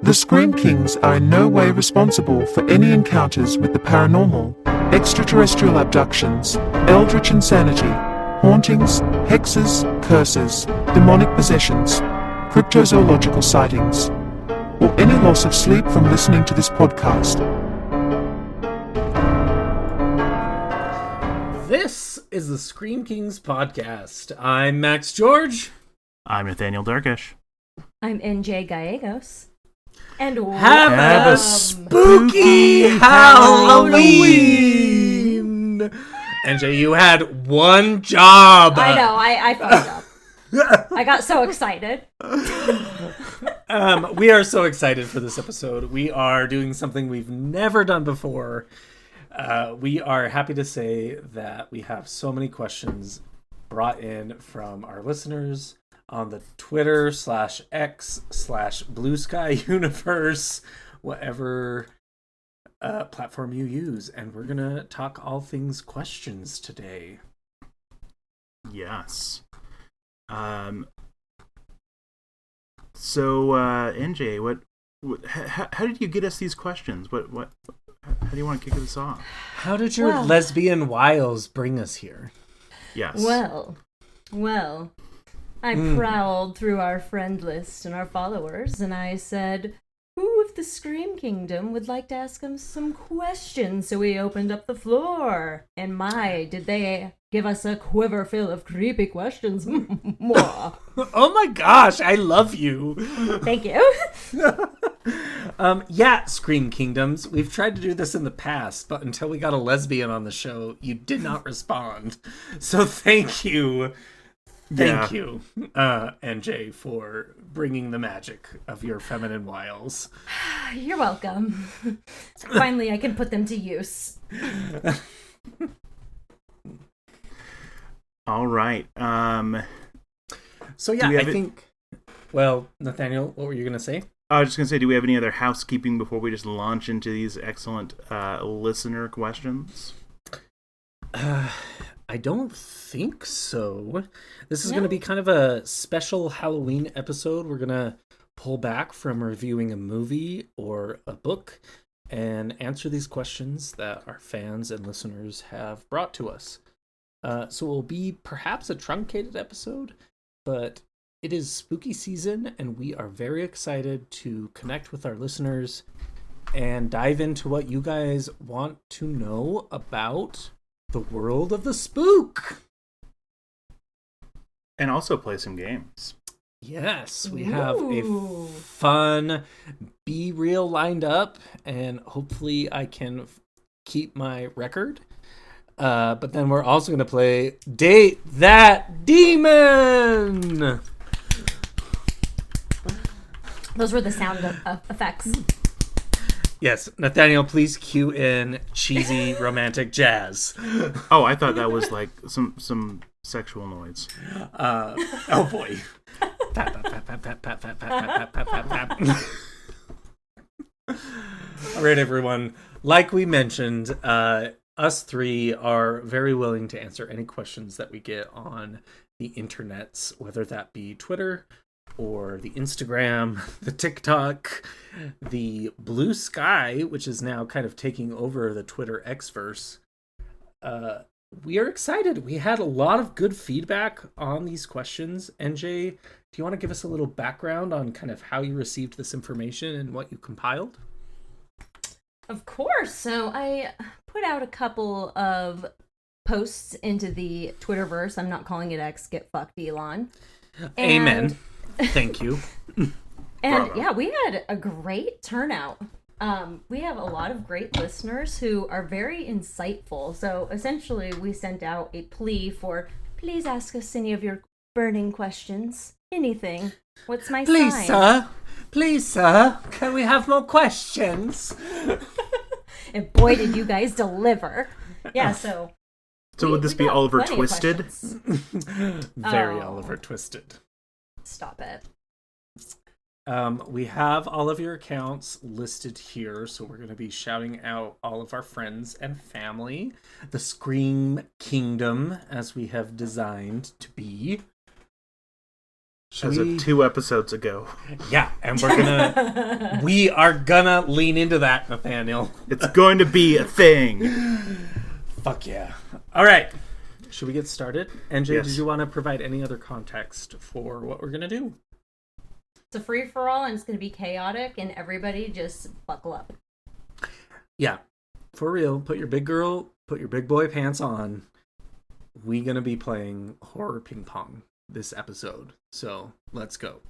The Scream Kings are in no way responsible for any encounters with the paranormal, extraterrestrial abductions, eldritch insanity, hauntings, hexes, curses, demonic possessions, cryptozoological sightings, or any loss of sleep from listening to this podcast. This is the Scream Kings podcast. I'm Max George. I'm Nathaniel Darkish. I'm NJ Gallegos. And have a spooky Halloween! NJ, you had one job. I know, I fucked up. I got so excited. We are so excited for this episode. We are doing something we've never done before. We are happy to say that we have so many questions brought in from our listeners on the Twitter /X/Blue Sky Universe, whatever platform you use. And we're going to talk all things questions today. Yes. So, NJ, how did you get us these questions? How do you want to kick this off? How did your lesbian wiles bring us here? Yes. Well, I prowled through our friend list and our followers, and I said, who of the Scream Kingdom would like to ask them some questions? So we opened up the floor, and did they give us a quiver full of creepy questions. Oh my gosh, I love you. Thank you. Yeah, Scream Kingdoms, we've tried to do this in the past, but until we got a lesbian on the show, you did not respond. So thank you. Thank you, NJ, for bringing the magic of your feminine wiles. You're welcome. Finally, I can put them to use. All right. So yeah, I think... Well, Nathaniel, what were you going to say? I was just going to say, do we have any other housekeeping before we just launch into these excellent listener questions? I don't think so. This is going to be kind of a special Halloween episode. We're going to pull back from reviewing a movie or a book and answer these questions that our fans and listeners have brought to us. So it will be perhaps a truncated episode, but it is spooky season, and we are very excited to connect with our listeners and dive into what you guys want to know about the world of the spook. And also play some games. Yes, we have a fun Be Real lined up, and hopefully I can keep my record. But then we're also going to play Date That Demon! Those were the sound effects. Yes, Nathaniel, please cue in cheesy romantic jazz. Oh, I thought that was like some sexual noise. Oh boy. Pat, pat, pat, pat, pat, pat, pat, pat, pat, pat, pat, pat. All right, everyone. Like we mentioned, us three are very willing to answer any questions that we get on the internets, whether that be Twitter or the Instagram, the TikTok, the Blue Sky, which is now kind of taking over the Twitter X-verse. We are excited. We had a lot of good feedback on these questions. NJ, do you want to give us a little background on kind of how you received this information and what you compiled? Of course. So I put out a couple of posts into the Twitterverse. I'm not calling it X. Get fucked, Elon. Amen. Thank you. And yeah, we had a great turnout. We have a lot of great listeners who are very insightful. So essentially, we sent out a plea for, please ask us any of your burning questions. Anything. What's my sign? Please, sir, can we have more questions? And boy, did you guys deliver. Yeah, so... So would this be Oliver Twisted? Very Oliver Twisted. Stop it. We have all of your accounts listed here, so we're going to be shouting out all of our friends and family. The Scream Kingdom, as we have designed to be. As of 2 episodes ago. Yeah, and we are gonna lean into that, Nathaniel. It's going to be a thing. Fuck yeah. All right. Should we get started? NJ, Yes. did you want to provide any other context for what we're gonna do? It's a free-for-all, and it's going to be chaotic, and everybody just buckle up. Yeah, for real. Put your big boy pants on. We gonna be playing horror ping pong this episode. So let's go.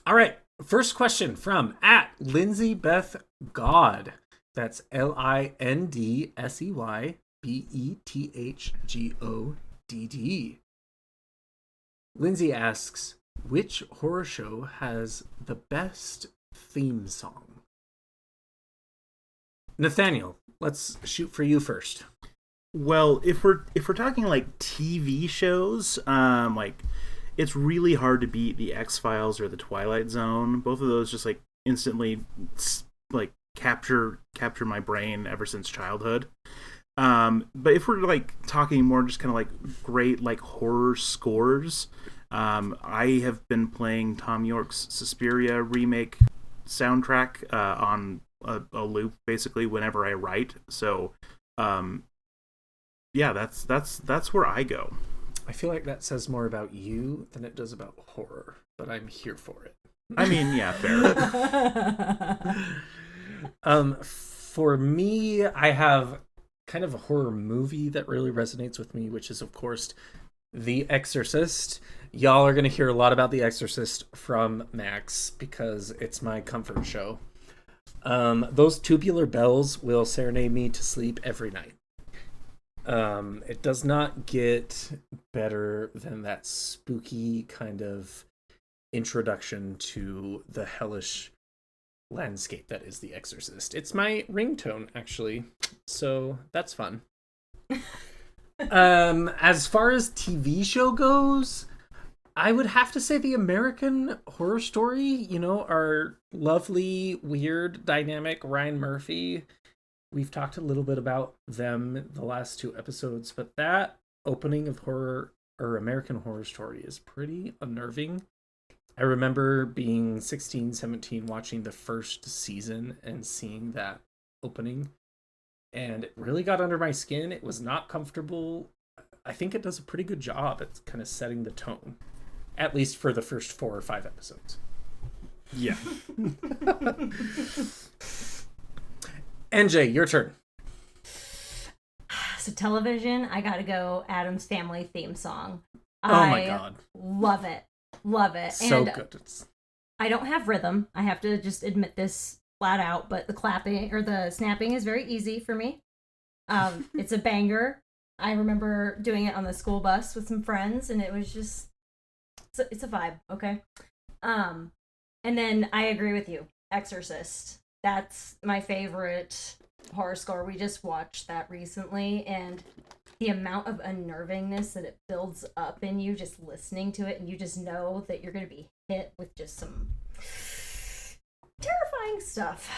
All right. First question from @Lindsay Beth God. That's LindseyBethGodd. Lindsay asks, which horror show has the best theme song? Nathaniel, let's shoot for you first. Well, if we're talking like TV shows, like it's really hard to beat the X-Files or the Twilight Zone. Both of those just like instantly like capture my brain ever since childhood. But if we're like talking more just kind of like great like horror scores, I have been playing Tom York's Suspiria remake soundtrack on a loop basically whenever I write. So yeah, that's where I go. I feel like that says more about you than it does about horror, but I'm here for it. I mean, yeah, fair. For me, I have kind of a horror movie that really resonates with me, which is, of course, The Exorcist. Y'all are going to hear a lot about The Exorcist from Max because it's my comfort show. Those tubular bells will serenade me to sleep every night. It does not get better than that spooky kind of introduction to the hellish landscape that is The Exorcist. It's my ringtone, actually, so that's fun. As far as TV show goes, I would have to say the American Horror Story, you know, our lovely, weird, dynamic Ryan Murphy. We've talked a little bit about them the last 2 episodes, but that opening of horror or American Horror Story is pretty unnerving. I remember being 16, 17, watching the first season and seeing that opening, and it really got under my skin. It was not comfortable. I think it does a pretty good job at kind of setting the tone, at least for the first 4 or 5 episodes. Yeah. NJ, your turn. So television, I gotta go Addams Family theme song. Oh my god. Love it. Love it. So and good. I don't have rhythm. I have to just admit this flat out, but the clapping or the snapping is very easy for me. It's a banger. I remember doing it on the school bus with some friends, and it was just it's a vibe, okay? And then I agree with you. Exorcist. That's my favorite horror score. We just watched that recently, and the amount of unnervingness that it builds up in you just listening to it, and you just know that you're going to be hit with just some terrifying stuff.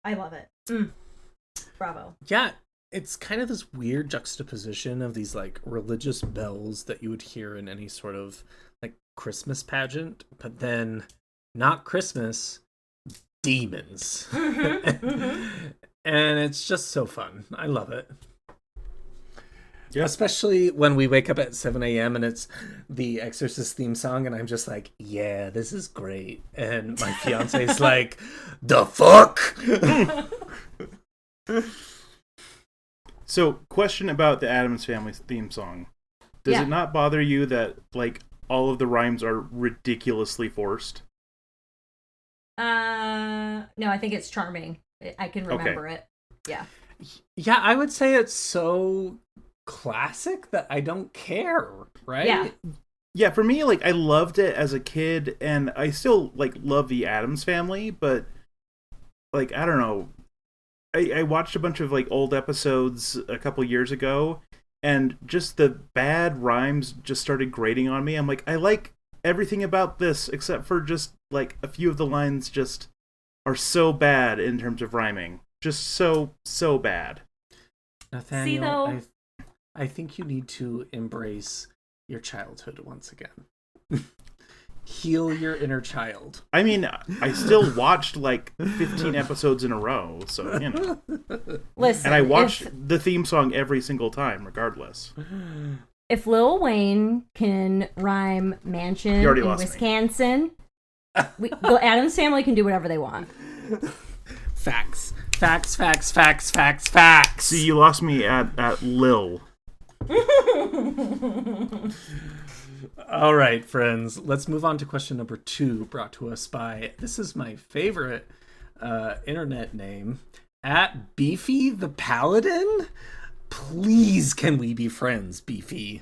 I love it. Bravo. Yeah, it's kind of this weird juxtaposition of these like religious bells that you would hear in any sort of like Christmas pageant, but then not Christmas, demons. And it's just so fun. I love it. Yeah. Especially when we wake up at 7 a.m. and it's the Exorcist theme song, and I'm just like, yeah, this is great. And my fiance's like, the fuck? So, question about the Addams Family theme song. Does it not bother you that, like, all of the rhymes are ridiculously forced? No, I think it's charming. I can remember it. Yeah. Yeah, I would say it's so classic that I don't care, right? Yeah. Yeah, for me, like, I loved it as a kid, and I still, like, love the Addams Family, but, like, I don't know. I watched a bunch of, like, old episodes a couple years ago, and just the bad rhymes just started grating on me. I'm like, I like everything about this, except for just, like, a few of the lines just are so bad in terms of rhyming. Just so bad. Nathaniel, I think you need to embrace your childhood once again. Heal your inner child. I mean, I still watched like 15 episodes in a row, so, you know. Listen, And I watched the theme song every single time, regardless. if Lil Wayne can rhyme mansion You already in lost me. Wisconsin, the Addams Family can do whatever they want. Facts. Facts, facts, facts, facts, facts. See, you lost me at Lil. All right, friends. Let's move on to question number 2, brought to us by, this is my favorite internet name, at Beefy the Paladin. Please, can we be friends, Beefy?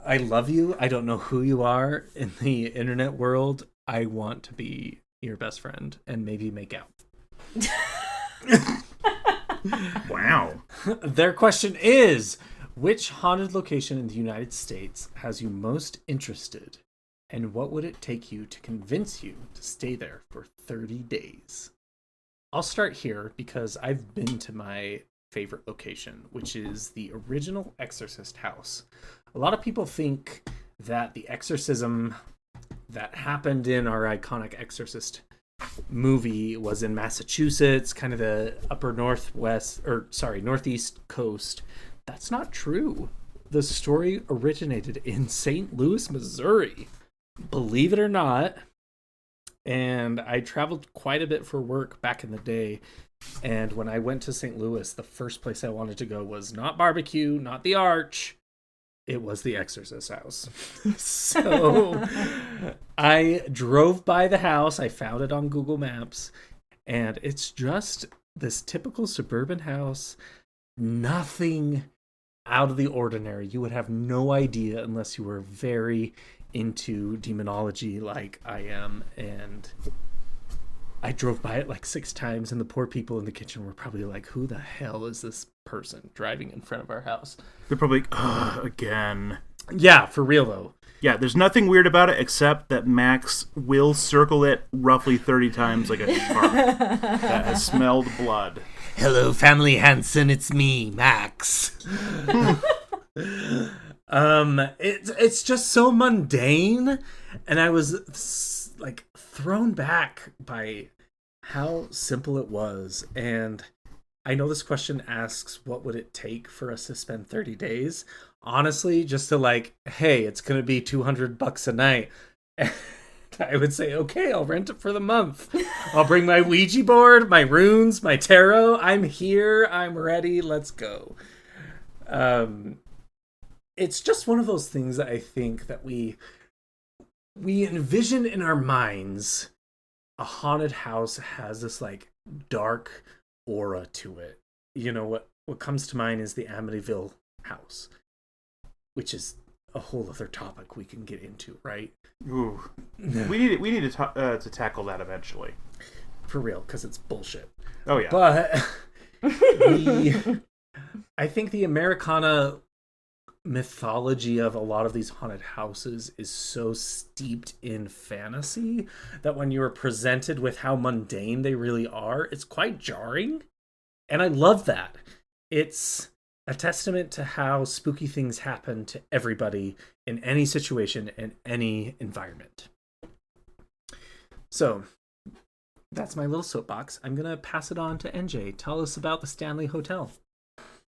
I love you. I don't know who you are in the internet world. I want to be your best friend and maybe make out. Wow. Their question is, which haunted location in the United States has you most interested, and what would it take you to convince you to stay there for 30 days? I'll start here because I've been to my favorite location, which is the original Exorcist house. A lot of people think that the exorcism that happened in our iconic Exorcist movie was in Massachusetts, kind of the upper northeast coast. That's not true. The story originated in St. Louis, Missouri. Believe it or not. And I traveled quite a bit for work back in the day. And when I went to St. Louis, the first place I wanted to go was not barbecue, not the Arch. It was the Exorcist house. So I drove by the house. I found it on Google Maps. And it's just this typical suburban house. Nothing out of the ordinary. You would have no idea unless you were very into demonology like I am. And I drove by it like 6 times, and the poor people in the kitchen were probably like, who the hell is this person driving in front of our house? They're probably like, again. Yeah, for real though. Yeah, there's nothing weird about it except that Max will circle it roughly 30 times like a shark that has smelled blood. Hello, family Hansen, it's me, Max. It's just so mundane, and I was like thrown back by how simple it was. And I know this question asks, what would it take for us to spend 30 days? Honestly, just to like, hey, it's gonna be $200 a night. I would say, okay, I'll rent it for the month. I'll bring my Ouija board, my runes, my tarot. I'm here. I'm ready. Let's go. It's just one of those things that I think that we envision in our minds. A haunted house has this like dark aura to it. You know, what comes to mind is the Amityville house, which is a whole other topic we can get into, right? Ooh. We need to tackle that eventually. For real, because it's bullshit. Oh yeah. But I think the Americana mythology of a lot of these haunted houses is so steeped in fantasy that when you are presented with how mundane they really are, it's quite jarring. And I love that. It's a testament to how spooky things happen to everybody in any situation and any environment. So that's my little soapbox. I'm going to pass it on to NJ. Tell us about the Stanley Hotel.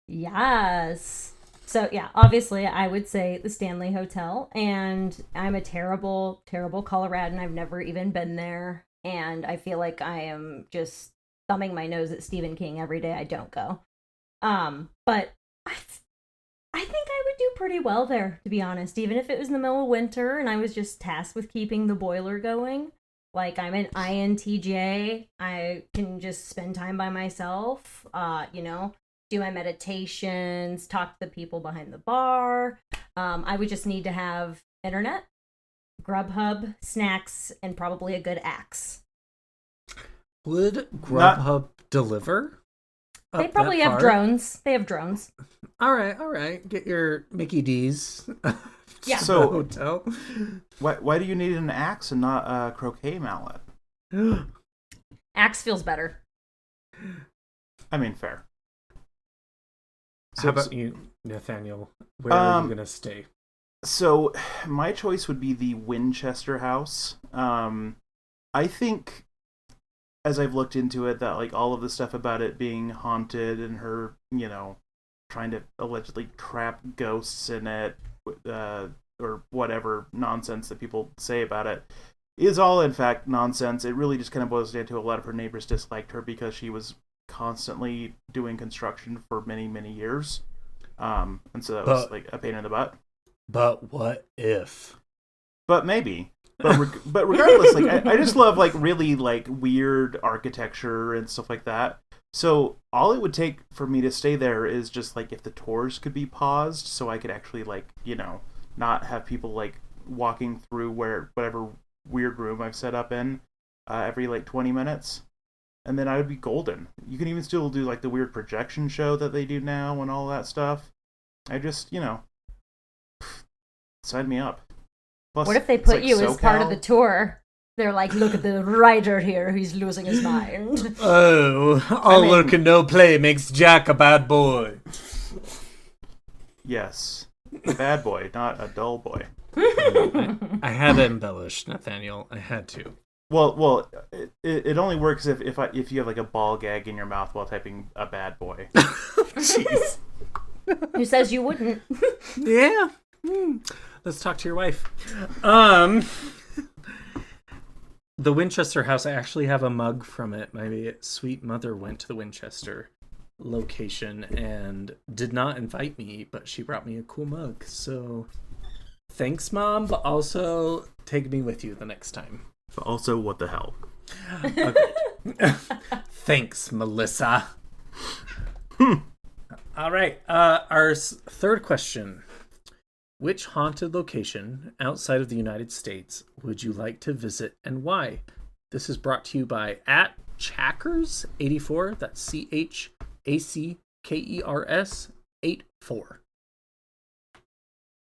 Yes. So, yeah, obviously, I would say the Stanley Hotel. And I'm a terrible, terrible Coloradan. I've never even been there. And I feel like I am just thumbing my nose at Stephen King every day I don't go. But I think I would do pretty well there, to be honest. Even if it was in the middle of winter and I was just tasked with keeping the boiler going. Like, I'm an INTJ. I can just spend time by myself, do my meditations, talk to the people behind the bar. I would just need to have internet, Grubhub, snacks, and probably a good axe. Would Grubhub deliver? They probably have drones. They have drones. All right. Get your Mickey D's. Yeah. To So- the hotel. Why do you need an axe and not a croquet mallet? Axe feels better. I mean, fair. How about you, Nathaniel? Where are you going to stay? So my choice would be the Winchester House. I think, as I've looked into it, that like all of the stuff about it being haunted and her, trying to allegedly trap ghosts in it, or whatever nonsense that people say about it, is all in fact nonsense. It really just kind of boils down to a lot of her neighbors disliked her because she was constantly doing construction for many, many years. And so that was like a pain in the butt. But what if? But maybe. But regardless, like I just love like really like weird architecture and stuff like that. So all it would take for me to stay there is just like if the tours could be paused, so I could actually like not have people like walking through whatever weird room I've set up in every like 20 minutes, and then I would be golden. You can even still do like the weird projection show that they do now and all that stuff. I just sign me up. Plus, what if they put you as part of the tour? They're like, look at the writer here, he's losing his mind. Oh, all work and no play makes Jack a bad boy. Yes, a bad boy, not a dull boy. I had to embellish, Nathaniel. I had to. Well, it only works if you have like a ball gag in your mouth while typing a bad boy. Jeez. Who says you wouldn't? Yeah. Let's talk to your wife. The Winchester House, I actually have a mug from it. My sweet mother went to the Winchester location and did not invite me, but she brought me a cool mug. So thanks, Mom, but also take me with you the next time. But also, what the hell? Okay. Thanks, Melissa. All right. Our third question. Which haunted location outside of the United States would you like to visit and why? This is brought to you by @Chackers84. That's CHACKERS 84.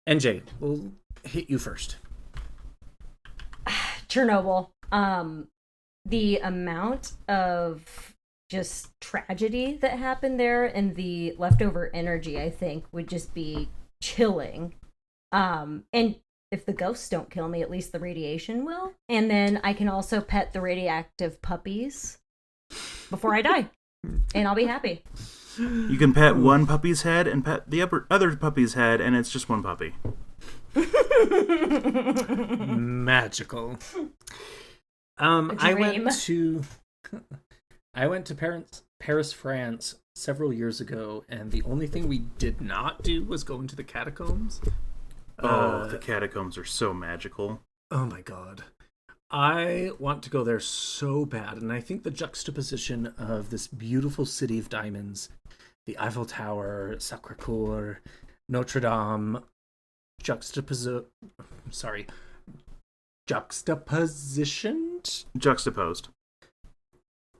NJ, we'll hit you first. Chernobyl. The amount of just tragedy that happened there and the leftover energy, I think, would just be chilling. And if the ghosts don't kill me, at least the radiation will. And then I can also pet the radioactive puppies before I die. And I'll be happy. You can pet one puppy's head and pet the other puppy's head, and it's just one puppy. Magical. I went to Paris, France several years ago, and the only thing we did not do was go into the catacombs. The catacombs are so magical. Oh my god. I want to go there so bad, and I think the juxtaposition of this beautiful city of diamonds, the Eiffel Tower, Sacré-Cœur, Notre Dame, juxtaposed.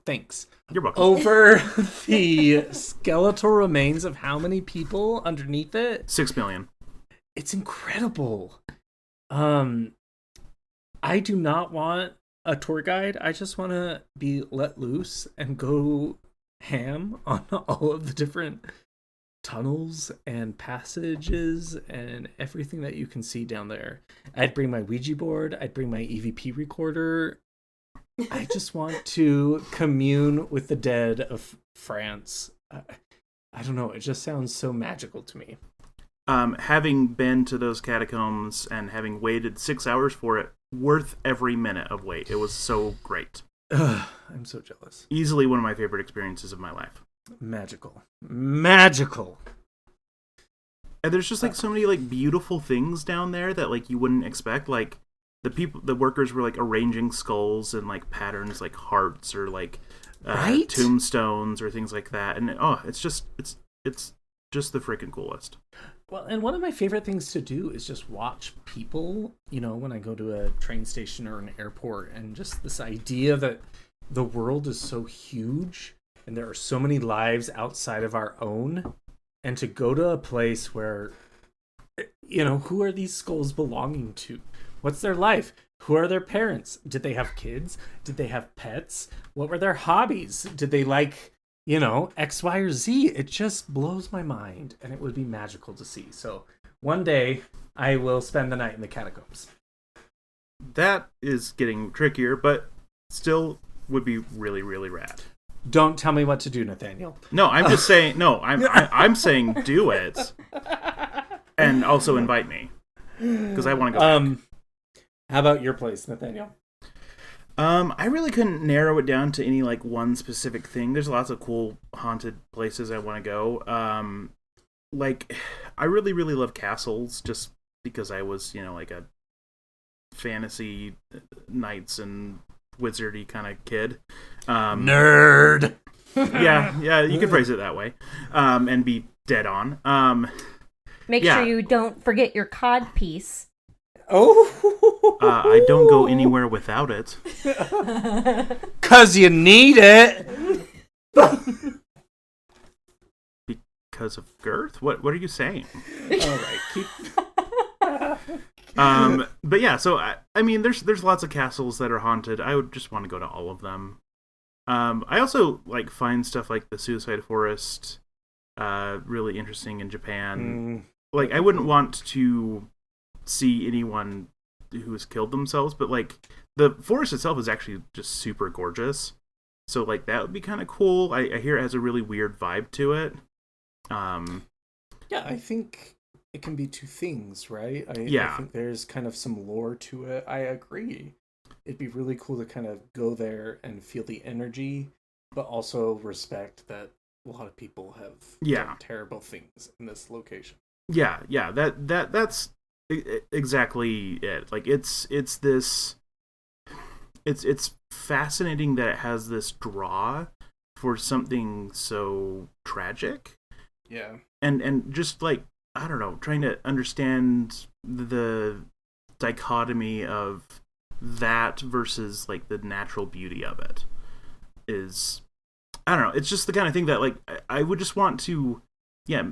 Thanks. You're welcome. Over the skeletal remains of how many people underneath it? 6 million. It's incredible. I do not want a tour guide. I just want to be let loose and go ham on all of the different tunnels and passages and everything that you can see down there. I'd bring my Ouija board. I'd bring my EVP recorder. I just want to commune with the dead of France. I don't know. It just sounds so magical to me. Having been to those catacombs and having waited 6 hours for it, worth every minute of wait. It was so great. I'm so jealous. Easily one of my favorite experiences of my life. Magical. And there's just like so many like beautiful things down there that like you wouldn't expect. Like the workers were like arranging skulls and like patterns like hearts or like right? tombstones or things like that. And it's just the freaking coolest. Well, and one of my favorite things to do is just watch people, when I go to a train station or an airport, and just this idea that the world is so huge and there are so many lives outside of our own, and to go to a place where, who are these skulls belonging to? What's their life? Who are their parents? Did they have kids? Did they have pets? What were their hobbies? Did they like X, Y, or Z? It just blows my mind, and it would be magical to see. So one day I will spend the night in the catacombs. That is getting trickier, but still would be really, really rad. Don't tell me what to do, Nathaniel. No, I'm just saying. No, I'm saying do it, and also invite me because I want to go. Back. How about your place, Nathaniel? I really couldn't narrow it down to any like one specific thing. There's lots of cool haunted places I want to go. Like I really, really love castles, just because I was, like a fantasy knights and wizardy kind of kid. Nerd. Yeah, you could phrase it that way, and be dead on. Make sure you don't forget your cod piece. Oh, I don't go anywhere without it. 'Cause you need it. Because of girth? What are you saying? All right, keep. But yeah, so I mean, there's lots of castles that are haunted. I would just want to go to all of them. I also like find stuff like the Suicide Forest really interesting in Japan. Like, I wouldn't want to see anyone who has killed themselves, but like the forest itself is actually just super gorgeous. So like that would be kind of cool. I hear it has a really weird vibe to it. Yeah, I think it can be two things, right? I think there's kind of some lore to it. I agree. It'd be really cool to kind of go there and feel the energy, but also respect that a lot of people have done terrible things in this location. Yeah, that's exactly it. Like it's fascinating that it has this draw for something so tragic. Yeah. And just like, I don't know, trying to understand the dichotomy of that versus like the natural beauty of it is, I don't know, it's just the kind of thing that like I would just want to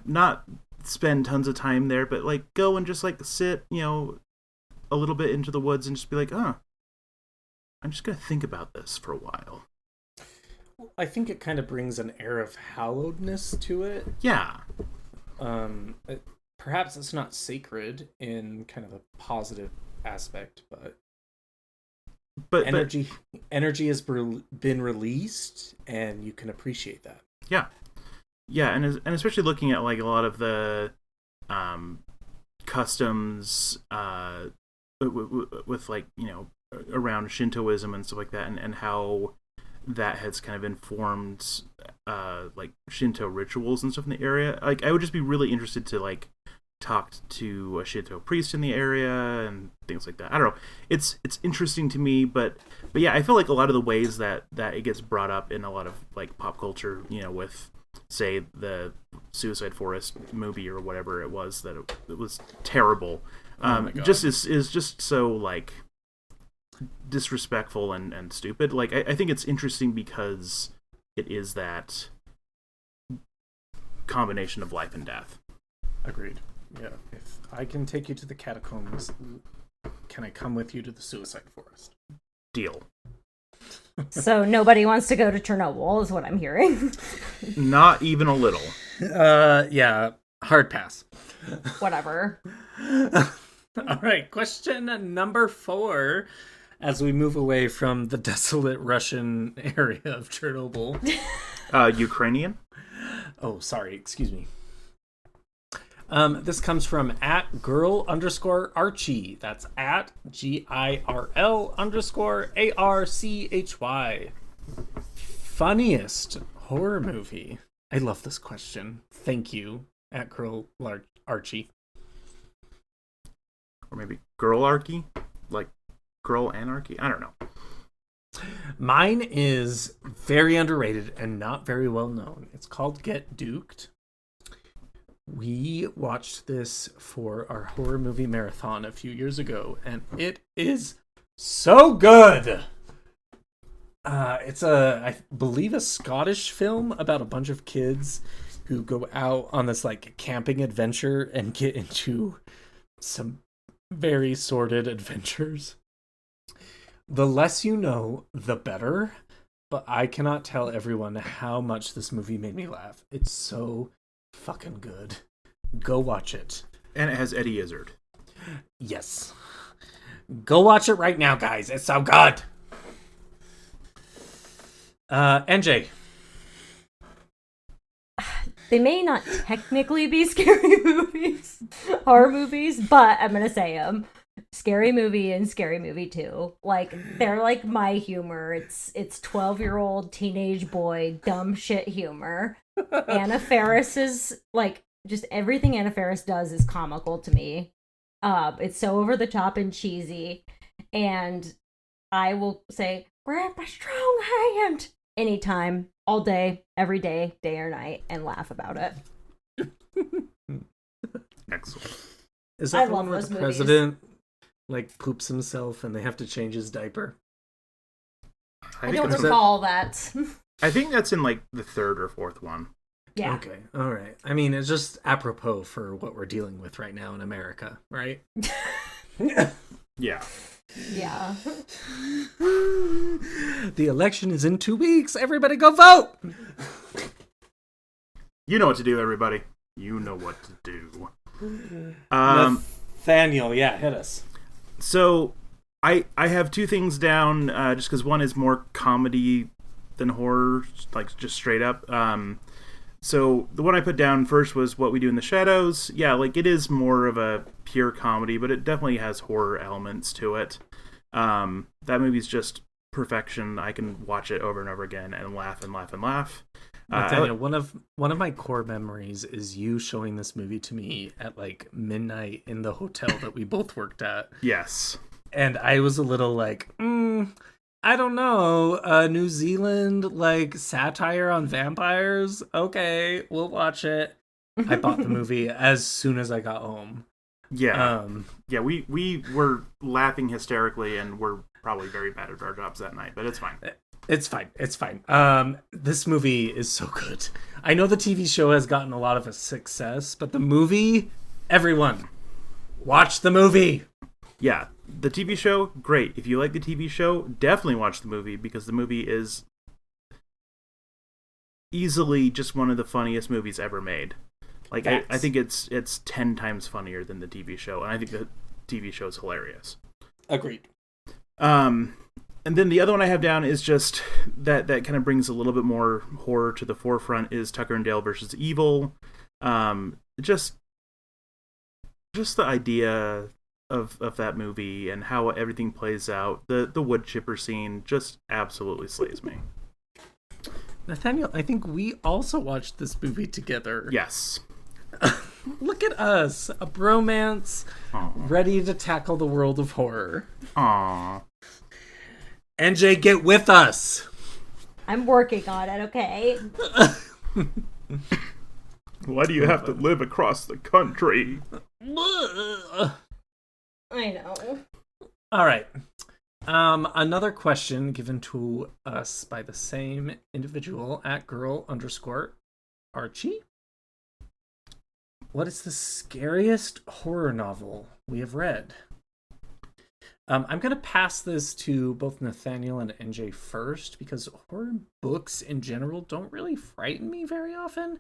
not spend tons of time there, but like go and just like sit, a little bit into the woods and just be like, I'm just gonna think about this for a while. I think it kind of brings an air of hallowedness to it. Yeah. Perhaps it's not sacred in kind of a positive aspect, but energy has been released, and you can appreciate that. Yeah, and especially looking at like a lot of the customs with like around Shintoism and stuff like that, and how that has kind of informed like Shinto rituals and stuff in the area. Like I would just be really interested to like talk to a Shinto priest in the area and things like that. I don't know. It's interesting to me, but yeah, I feel like a lot of the ways that it gets brought up in a lot of like pop culture, with say the Suicide Forest movie or whatever it was, that it was terrible. Just is just so like disrespectful and stupid. Like I think it's interesting because it is that combination of life and death. Agreed. Yeah. If I can take you to the catacombs, can I come with you to the Suicide Forest? Deal. So nobody wants to go to Chernobyl, is what I'm hearing. Not even a little. Yeah. Hard pass. Whatever. All right. Question number 4. As we move away from the desolate Russian area of Chernobyl. Ukrainian? Oh, sorry. Excuse me. This comes from @girl_Archie. That's @GIRL_ARCHY. Funniest horror movie. I love this question. Thank you, @girl_Archie. Or maybe girl-archy? Like girl anarchy? I don't know. Mine is very underrated and not very well known. It's called Get Duked. We watched this for our horror movie marathon a few years ago, and it is so good. It's I believe, a Scottish film about a bunch of kids who go out on this like camping adventure and get into some very sordid adventures. The less you know, the better. But I cannot tell everyone how much this movie made me laugh. It's so fucking good. Go watch it. And it has Eddie Izzard. Yes. Go watch it right now, guys. It's so good. NJ. They may not technically be scary movies, horror movies, but I'm gonna say them. Scary Movie and Scary Movie 2. Like, they're like my humor. It's 12-year-old teenage boy dumb shit humor. Anna Faris is like, just everything Anna Faris does is comical to me. It's so over the top and cheesy, and I will say, grab my strong hand anytime, all day, every day, day or night, and laugh about it. Excellent. Is I that the love one where those the movies. president like poops himself and they have to change his diaper? I think don't that's- recall that. I think that's in like the third or fourth one. Yeah. Okay, all right. I mean, it's just apropos for what we're dealing with right now in America, right? Yeah. Yeah. The election is in 2 weeks. Everybody go vote. You know what to do, everybody. You know what to do. Nathaniel, yeah, hit us. So I have two things down, just because one is more comedy than horror, like just straight up. So the one I put down first was What We Do in the Shadows. Yeah, like it is more of a pure comedy, but it definitely has horror elements to it. That movie's just perfection. I can watch it over and over again and laugh and laugh and laugh. Nathaniel, one of my core memories is you showing this movie to me at like midnight in the hotel that we both worked at. Yes. And I was a little like, I don't know, New Zealand like satire on vampires. Okay, we'll watch it. I bought the movie as soon as I got home. Yeah. Yeah, we were laughing hysterically and we're probably very bad at our jobs that night, but it's fine. It's fine. This movie is so good. I know the TV show has gotten a lot of a success, but the movie, everyone, watch the movie. Yeah, the TV show, great. If you like the TV show, definitely watch the movie, because the movie is easily just one of the funniest movies ever made. Like, I think it's 10 times funnier than the TV show, and I think the TV show is hilarious. Agreed. And then the other one I have down is just that kind of brings a little bit more horror to the forefront, is Tucker and Dale versus Evil. Just the idea of that movie and how everything plays out. The wood chipper scene just absolutely slays me. Nathaniel, I think we also watched this movie together. Yes. Look at us, a bromance, ready to tackle the world of horror. Aww. NJ, get with us. I'm working on it, okay? Why do you have to live across the country? I know. All right. Another question given to us by the same individual at girl_Archie. What is the scariest horror novel we have read? I'm going to pass this to both Nathaniel and NJ first, because horror books in general don't really frighten me very often.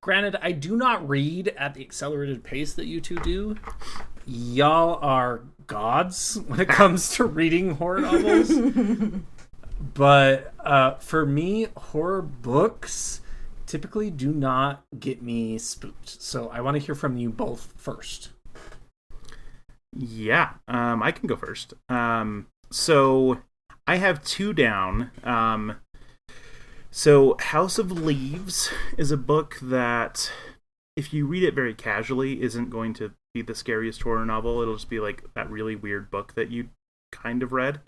Granted, I do not read at the accelerated pace that you two do. Y'all are gods when it comes to reading horror novels. But for me, horror books typically do not get me spooked. So I want to hear from you both first. Yeah, I can go first. So I have two down. So House of Leaves is a book that, if you read it very casually, isn't going to be the scariest horror novel. It'll just be like that really weird book that you kind of read.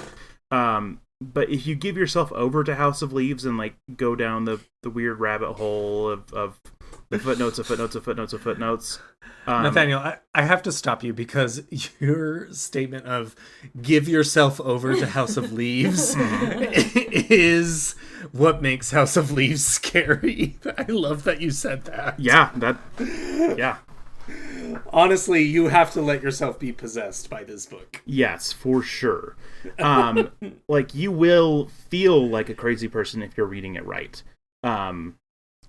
But if you give yourself over to House of Leaves and like go down the weird rabbit hole of the footnotes of footnotes of footnotes of footnotes. Nathaniel, I have to stop you, because your statement of give yourself over to House of Leaves is what makes House of Leaves scary. I love that you said that. Yeah. Honestly, you have to let yourself be possessed by this book. Yes, for sure. Like, you will feel like a crazy person if you're reading it right. And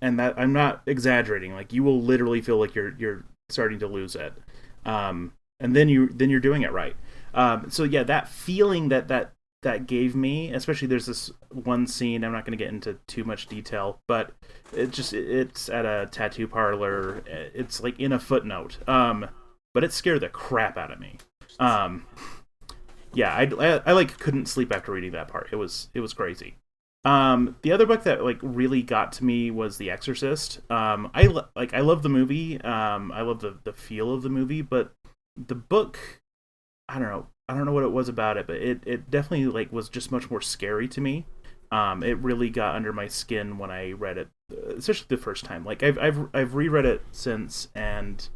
that, I'm not exaggerating. Like, you will literally feel like you're starting to lose it. And and then you're doing it right. So yeah, that feeling that gave me, especially there's this one scene, I'm not going to get into too much detail, but it's at a tattoo parlor. It's like in a footnote, but it scared the crap out of me. Yeah, I like couldn't sleep after reading that part. It was crazy. The other book that like really got to me was The Exorcist. I love the movie. I love the feel of the movie, but the book, I don't know what it was about it, but it definitely like was just much more scary to me. It really got under my skin when I read it, especially the first time. Like I've reread it since, and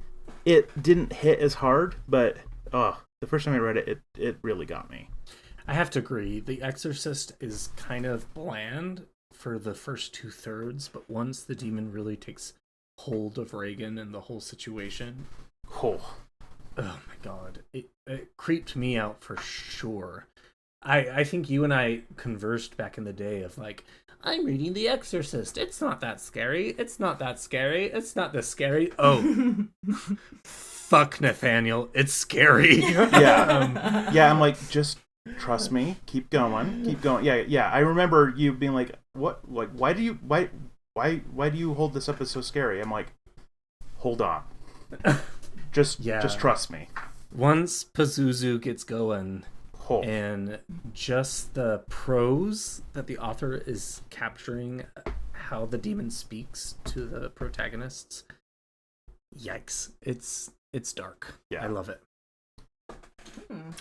it didn't hit as hard, but the first time I read it, it really got me. I have to agree. The Exorcist is kind of bland for the first 2/3, but once the demon really takes hold of Reagan and the whole situation, oh my god, it creeped me out for sure. I think you and I conversed back in the day of like, I'm reading The Exorcist. It's not that scary. It's not that scary. It's not this scary. Oh, fuck, Nathaniel. It's scary. Yeah. Yeah, I'm like, just trust me. Keep going. Yeah. I remember you being like, what? Like, why do you hold this up as so scary? I'm like, hold on. Just trust me. Once Pazuzu gets going, and just the prose that the author is capturing, how the demon speaks to the protagonists, yikes! It's dark. Yeah, I love it.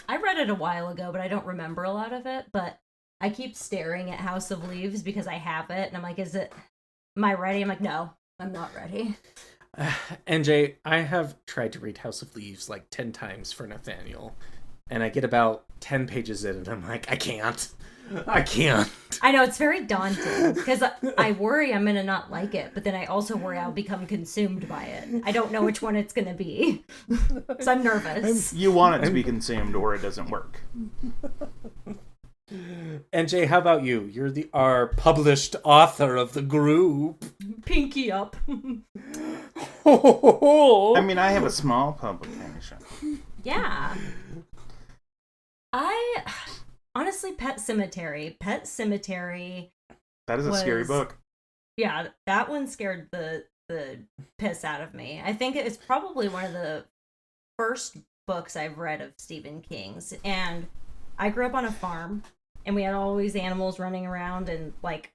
I read it a while ago, but I don't remember a lot of it. But I keep staring at House of Leaves because I have it, and I'm like, am I ready? I'm like, no, I'm not ready. NJ, I have tried to read House of Leaves like 10 times for Nathaniel, and I get about 10 pages in, and I'm like, I can't. I know, it's very daunting, because I worry I'm going to not like it, but then I also worry I'll become consumed by it. I don't know which one it's going to be, so I'm nervous. You want it to be consumed, or it doesn't work. NJ, how about you? You're our published author of the group. Pinky up. I mean, I have a small publication. Yeah. Honestly, Pet Sematary. That is a scary book. Yeah, that one scared the piss out of me. I think it's probably one of the first books I've read of Stephen King's. And I grew up on a farm, and we had all these animals running around, and like,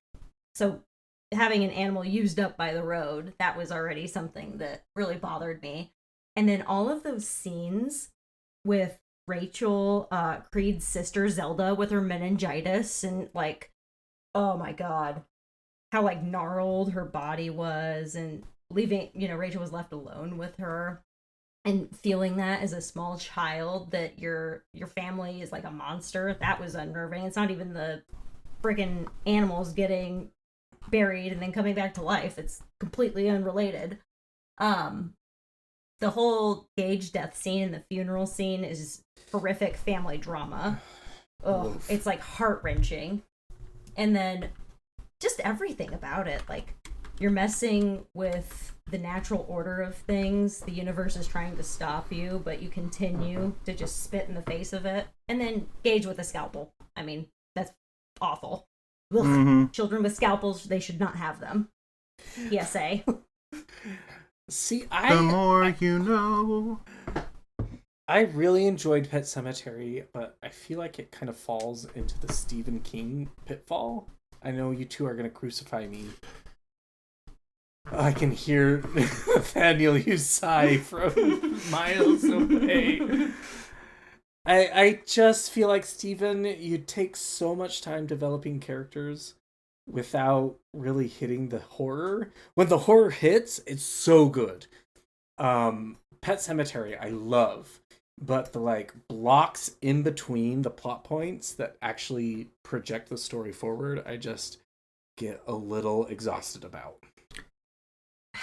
so having an animal used up by the road, that was already something that really bothered me. And then all of those scenes with Rachel, Creed's sister Zelda, with her meningitis, and like, oh my god, how like gnarled her body was, and leaving, Rachel was left alone with her, and feeling that as a small child, that your family is like a monster, that was unnerving. It's not even the freaking animals getting buried and then coming back to life. It's completely unrelated. The whole Gage death scene and the funeral scene is horrific family drama. Oh, it's like heart-wrenching. And then just everything about it, like, you're messing with the natural order of things. The universe is trying to stop you, but you continue to just spit in the face of it. And then Gage with a scalpel. I mean, that's awful. Mm-hmm. Children with scalpels, they should not have them. PSA. See, the more you know. I really enjoyed Pet Sematary, but I feel like it kind of falls into the Stephen King pitfall. I know you two are going to crucify me. I can hear Nathaniel, you sigh from miles away. I just feel like, Stephen, you take so much time developing characters without really hitting the horror. When the horror hits, it's so good. Pet Sematary, I love, but the like blocks in between the plot points that actually project the story forward, I just get a little exhausted about.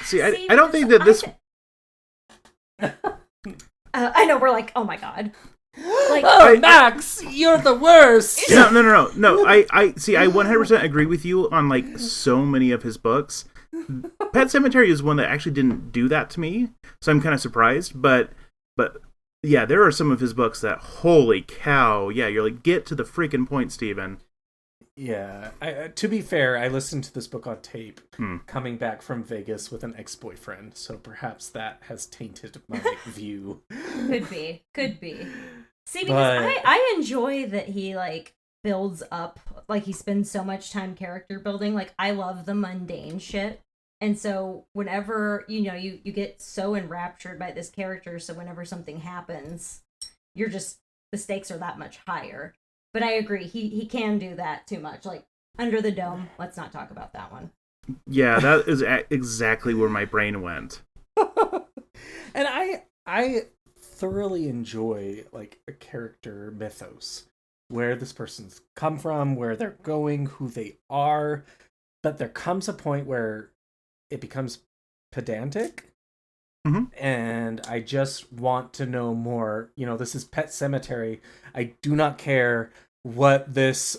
See, I don't think that this... I know, we're like, oh my god. Like, Max, you're the worst. No. I see. I 100% agree with you on like so many of his books. Pet Sematary is one that actually didn't do that to me, so I'm kind of surprised. But Yeah, there are some of his books that, holy cow, yeah, you're like, get to the freaking point, Stephen. Yeah. To be fair, I listened to this book on tape coming back from Vegas with an ex-boyfriend, so perhaps that has tainted my view. Could be. See, because I enjoy that he, like, builds up, like, he spends so much time character building. Like, I love the mundane shit. And so whenever, you know, you get so enraptured by this character, so whenever something happens, the stakes are that much higher. But I agree, he can do that too much. Like, Under the Dome, let's not talk about that one. Yeah, that is exactly where my brain went. And I thoroughly enjoy, like, a character mythos. Where this person's come from, where they're going, who they are. But there comes a point where it becomes pedantic, and I just want to know more. You know, this is Pet Sematary. I do not care what this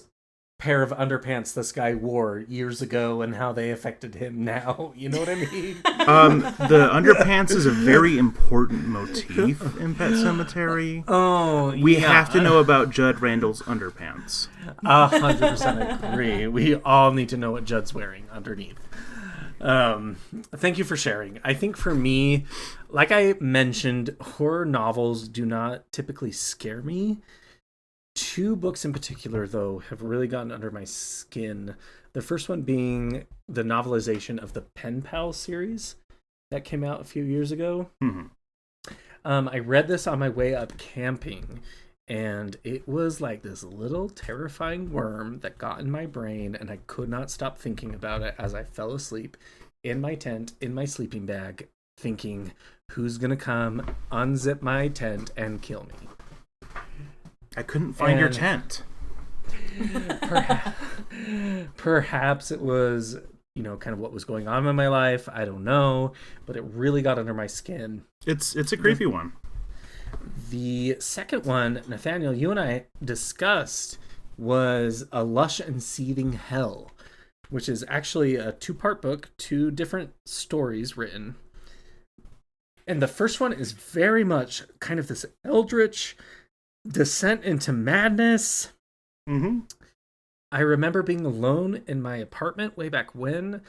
pair of underpants this guy wore years ago and how they affected him now. You know what I mean? The underpants is a very important motif in Pet Sematary. Oh, we have to know about Judd Randall's underpants. 100% agree. We all need to know what Judd's wearing underneath. Thank you for sharing. I think for me, like I mentioned, horror novels do not typically scare me. Two books in particular, though, have really gotten under my skin. The first one being the novelization of the Pen Pal series that came out a few years ago. I read this on my way up camping, and it was like this little terrifying worm that got in my brain, and I could not stop thinking about it as I fell asleep in my tent, in my sleeping bag, thinking, who's gonna come, unzip my tent, and kill me? I couldn't find your tent. Perhaps it was, you know, kind of what was going on in my life. I don't know, but it really got under my skin. It's a creepy one. The second one, Nathaniel, you and I discussed, was A Lush and Seething Hell, which is actually a 2-part book, 2 different stories written. And the first one is very much kind of this eldritch descent into madness. I remember being alone in my apartment way back when,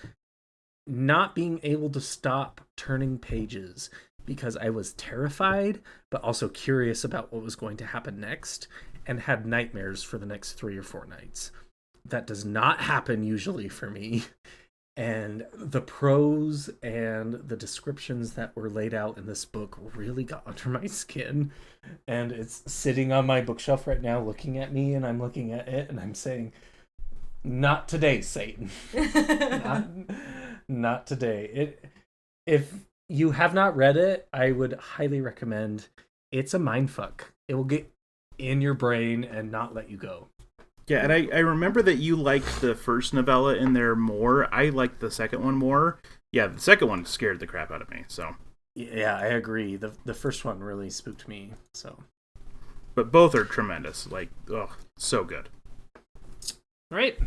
not being able to stop turning pages because I was terrified, but also curious about what was going to happen next, and had nightmares for the next 3 or 4 nights. That does not happen usually for me. And the prose and the descriptions that were laid out in this book really got under my skin. And it's sitting on my bookshelf right now looking at me, and I'm looking at it and I'm saying, not today, Satan. not today. If you have not read it, I would highly recommend. It's a mindfuck. It will get in your brain and not let you go. Yeah, and I remember that you liked the first novella in there more. I liked the second one more. Yeah, the second one scared the crap out of me, so. Yeah, I agree. The first one really spooked me, so. But both are tremendous. Like, oh, so good. All right.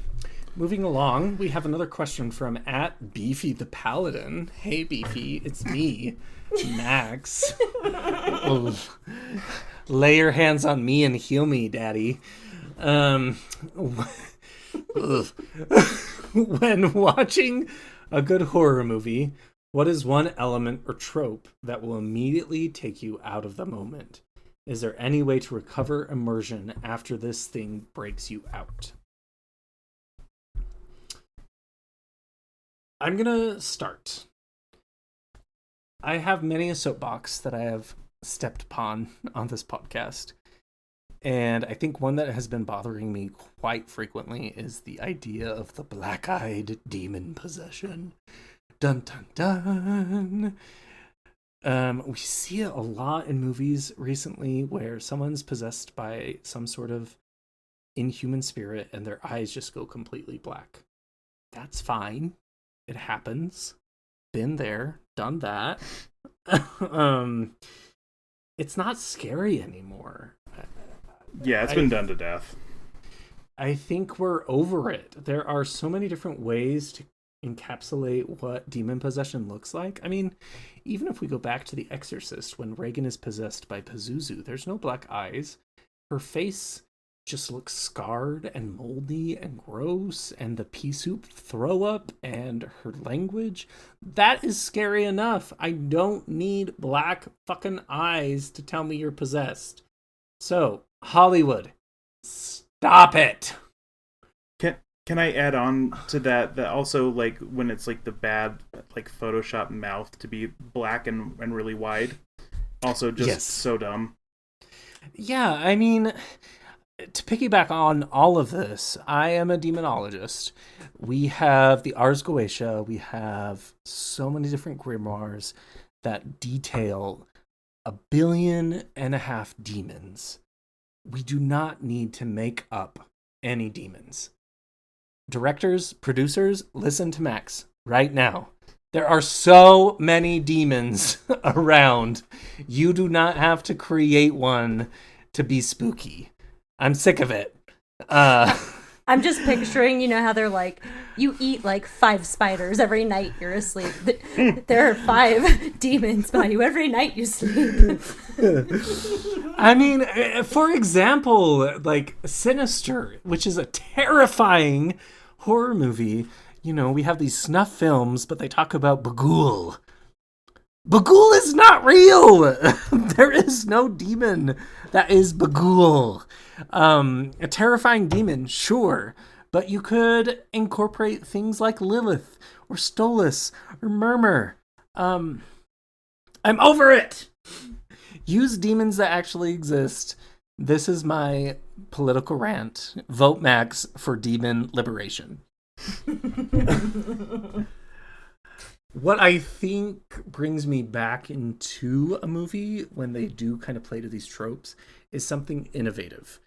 Moving along, we have another question from @BeefyThePaladin. Hey, Beefy, it's me, Max. Oh, lay your hands on me and heal me, Daddy. When watching a good horror movie, what is one element or trope that will immediately take you out of the moment? Is there any way to recover immersion after this thing breaks you out? I'm gonna start. I have many a soapbox that I have stepped upon on this podcast. And I think one that has been bothering me quite frequently is the idea of the black-eyed demon possession. Dun dun dun. We see it a lot in movies recently where someone's possessed by some sort of inhuman spirit and their eyes just go completely black. That's fine. It happens. Been there, done that. It's not scary anymore. Yeah, it's been done to death. I think we're over it. There are so many different ways to encapsulate what demon possession looks like. I mean, even if we go back to The Exorcist, when Reagan is possessed by Pazuzu, there's no black eyes. Her face just looks scarred and moldy and gross, and the pea soup throw up and her language. That is scary enough. I don't need black fucking eyes to tell me you're possessed. So, Hollywood, stop it. Can I add on to that also, like, when it's like the bad, like, Photoshop mouth to be black and really wide, also just so dumb. Yeah, I mean, to piggyback on all of this, I am a demonologist. We have the Ars Goetia. We have so many different grimoires that detail 1.5 billion demons. We do not need to make up any demons. Directors, producers, listen to Max right now. There are so many demons around. You do not have to create one to be spooky. I'm sick of it. I'm just picturing, you know, how they're like, you eat like 5 spiders every night you're asleep. There are 5 demons by you every night you sleep. I mean, for example, like Sinister, which is a terrifying horror movie. You know, we have these snuff films, but they talk about Bagul. Bagul is not real. There is no demon that is Bagul. A terrifying demon, sure, but you could incorporate things like Lilith or Stolas or Murmur. I'm over it. Use demons that actually exist. This is my political rant. Vote Max for demon liberation. What I think brings me back into a movie when they do kind of play to these tropes is something innovative.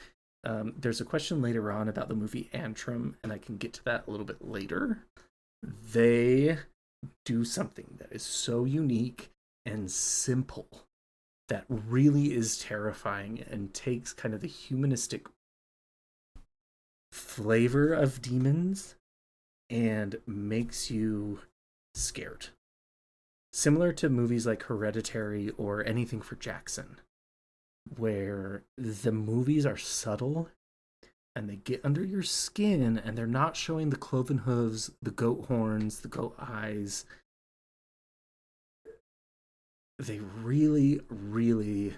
There's a question later on about the movie Antrim, and I can get to that a little bit later. They do something that is so unique and simple that really is terrifying and takes kind of the humanistic flavor of demons and makes you scared. Similar to movies like Hereditary or anything for Jackson, where the movies are subtle and they get under your skin and they're not showing the cloven hooves, the goat horns, the goat eyes. They really, really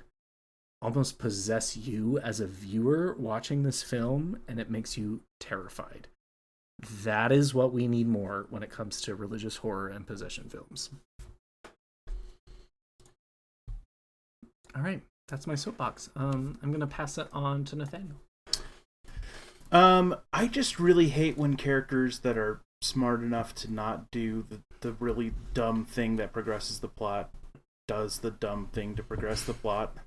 almost possess you as a viewer watching this film, and it makes you terrified. That is what we need more when it comes to religious horror and possession films. All right, that's my soapbox. I'm going to pass it on to Nathaniel. I just really hate when characters that are smart enough to not do the really dumb thing that progresses the plot does the dumb thing to progress the plot.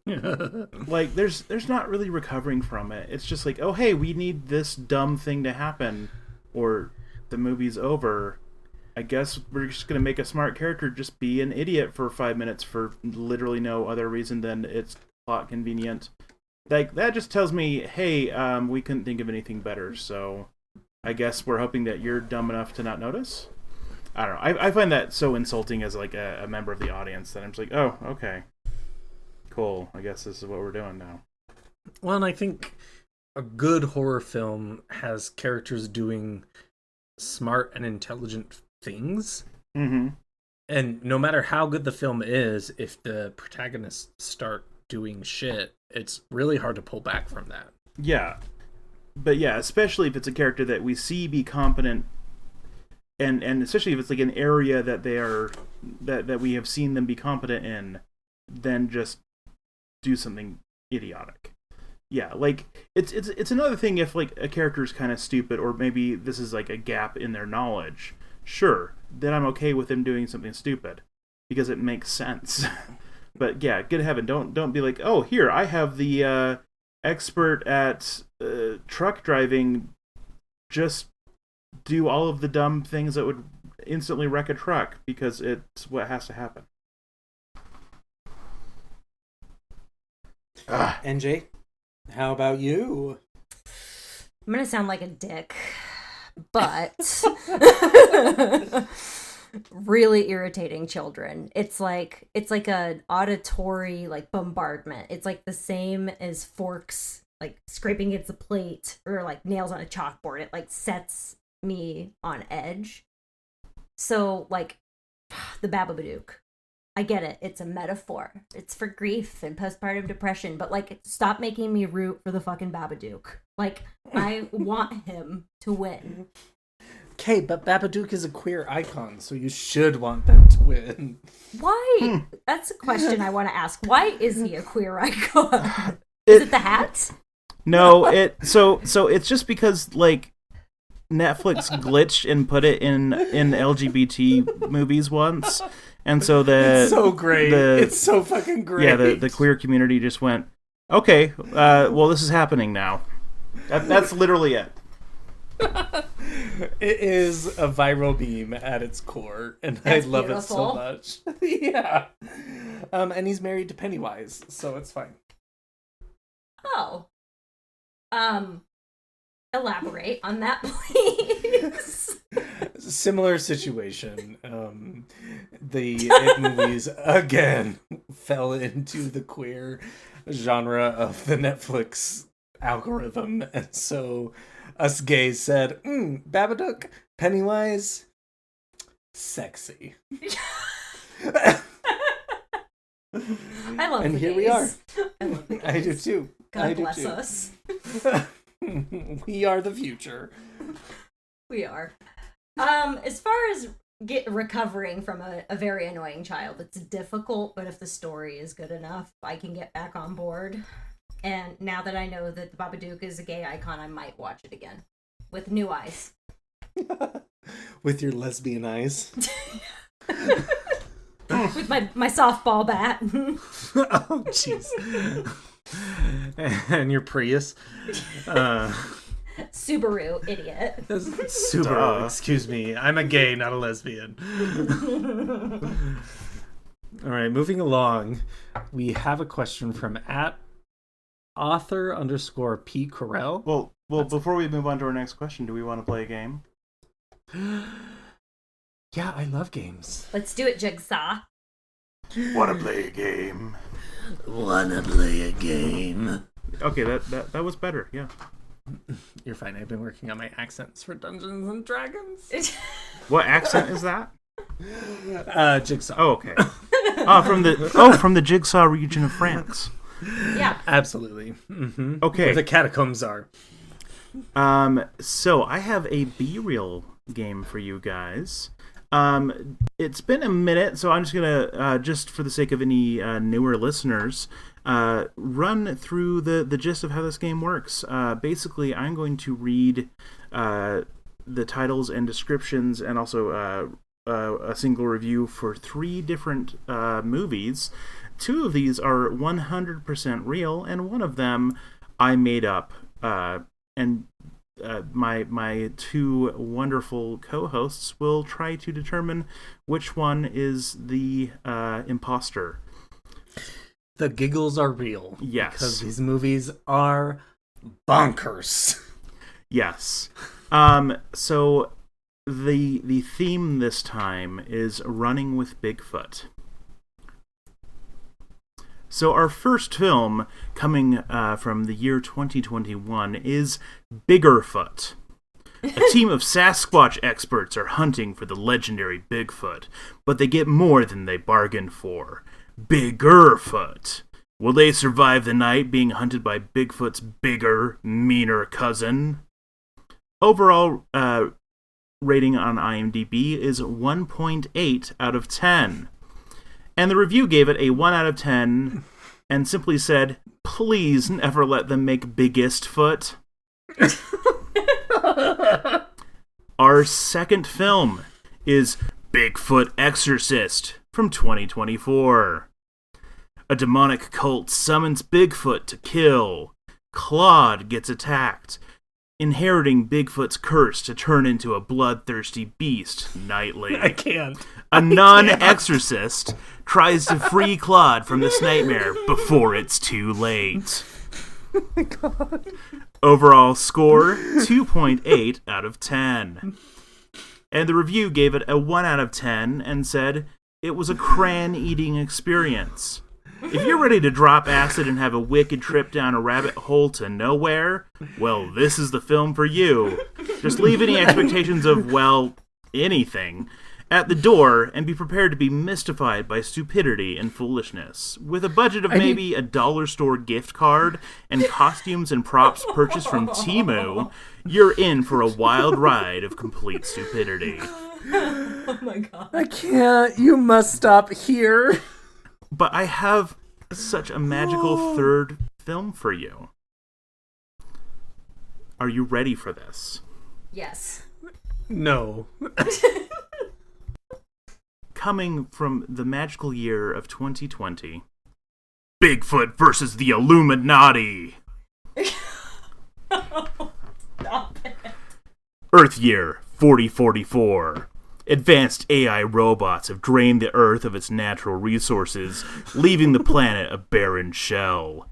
Like, there's not really recovering from it. It's just like, oh, hey, we need this dumb thing to happen, or the movie's over. I guess we're just going to make a smart character just be an idiot for 5 minutes for literally no other reason than it's plot convenient. Like, that just tells me, hey, we couldn't think of anything better, so I guess we're hoping that you're dumb enough to not notice? I don't know. I find that so insulting as, like, a member of the audience that I'm just like, oh, okay. Cool. I guess this is what we're doing now. Well, and I think a good horror film has characters doing smart and intelligent things. Mm-hmm. And no matter how good the film is, if the protagonists start doing shit, it's really hard to pull back from that. Yeah. But yeah, especially if it's a character that we see be competent, and especially if it's like an area that they are that we have seen them be competent in, then just do something idiotic. Yeah, like it's another thing if like a character is kind of stupid, or maybe this is like a gap in their knowledge. Sure, then I'm okay with them doing something stupid because it makes sense. But yeah, good heaven, don't be like, oh, here I have the expert at truck driving, just do all of the dumb things that would instantly wreck a truck because it's what has to happen. NJ, how about you? I'm gonna sound like a dick, but really irritating children. It's like an auditory like bombardment. It's like the same as forks like scraping against a plate or like nails on a chalkboard. It like sets me on edge. So like the Babadook, I get it. It's a metaphor. It's for grief and postpartum depression. But like, stop making me root for the fucking Babadook. Like, I want him to win. Okay, but Babadook is a queer icon, so you should want them to win. Why? That's a question I want to ask. Why is he a queer icon? Is it the hat? No, so it's just because like Netflix glitched and put it in LGBT movies once, and so it's so great. It's so fucking great. Yeah, the queer community just went, okay, well, this is happening now. That's literally it. It is a viral meme at its core, and That's I love beautiful. it so much. Yeah. And he's married to Pennywise, so it's fine. Oh. Elaborate on that, please. Similar situation. The It movies again fell into the queer genre of the Netflix algorithm, and so us gays said, Babadook, Pennywise, sexy. I love and the here gays. we are. I love the gays. I do too. God bless us. We are the future. We are. As far as recovering from a very annoying child, it's difficult, but if the story is good enough, I can get back on board. And now that I know that the Babadook is a gay icon, I might watch it again. With new eyes. With your lesbian eyes. With my softball bat. Oh, jeez. And your Prius. Subaru, idiot. Subaru, excuse me. I'm a gay, not a lesbian. All right, moving along. We have a question from @author_P. Corell. Well, before we move on to our next question, do we want to play a game? Yeah, I love games. Let's do it, Jigsaw. Want to play a game? Wanna play a game? Okay, that was better. Yeah. You're fine. I've been working on my accents for Dungeons and Dragons. What accent is that? Jigsaw. Oh, okay. From the Jigsaw region of France. Yeah. Absolutely. Mm-hmm. Okay. Where the catacombs are. So I have a B-reel game for you guys. It's been a minute, so I'm just gonna, just for the sake of any newer listeners, run through the gist of how this game works. Basically, I'm going to read the titles and descriptions, and also a single review for 3 different movies. 2 of these are 100% real, and one of them I made up. And my 2 wonderful co-hosts will try to determine which one is the imposter. The giggles are real. Yes. Because these movies are bonkers. Yes. So the theme this time is running with Bigfoot. So our first film, coming from the year 2021, is Biggerfoot. A team of Sasquatch experts are hunting for the legendary Bigfoot, but they get more than they bargained for. Biggerfoot. Will they survive the night being hunted by Bigfoot's bigger, meaner cousin? Overall rating on IMDb is 1.8 out of 10. And the review gave it a 1 out of 10 and simply said, please never let them make Biggest Foot. Our second film is Bigfoot Exorcist from 2024. A demonic cult summons Bigfoot to kill. Claude gets attacked, inheriting Bigfoot's curse to turn into a bloodthirsty beast nightly. I can't. A non-exorcist tries to free Claude from this nightmare before it's too late. Oh my God. Overall score, 2.8 out of 10. And the review gave it a 1 out of 10 and said, it was a crayon-eating experience. If you're ready to drop acid and have a wicked trip down a rabbit hole to nowhere, well, this is the film for you. Just leave any expectations of, well, anything at the door and be prepared to be mystified by stupidity and foolishness. With a budget of maybe a dollar store gift card and costumes and props purchased from Temu, you're in for a wild ride of complete stupidity. Oh my god. I can't. You must stop here. But I have such a magical third film for you. Are you ready for this? Yes. No. Coming from the magical year of 2020, Bigfoot versus the Illuminati. Stop it. Earth year 4044. Advanced AI robots have drained the Earth of its natural resources, leaving the planet a barren shell.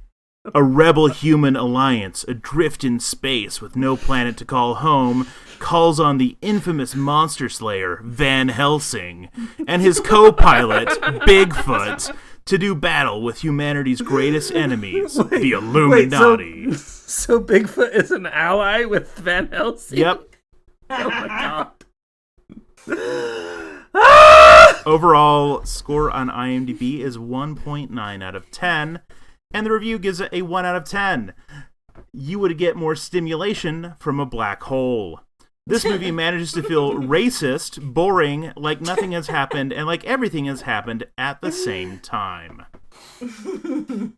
A rebel human alliance, adrift in space with no planet to call home, calls on the infamous monster slayer Van Helsing and his co-pilot, Bigfoot, to do battle with humanity's greatest enemies, the Illuminati. So Bigfoot is an ally with Van Helsing? Yep. Oh my god. Overall score on IMDb is 1.9 out of 10, and the review gives it a 1 out of 10. You would get more stimulation from a black hole. This movie manages to feel racist, boring, like nothing has happened, and like everything has happened at the same time.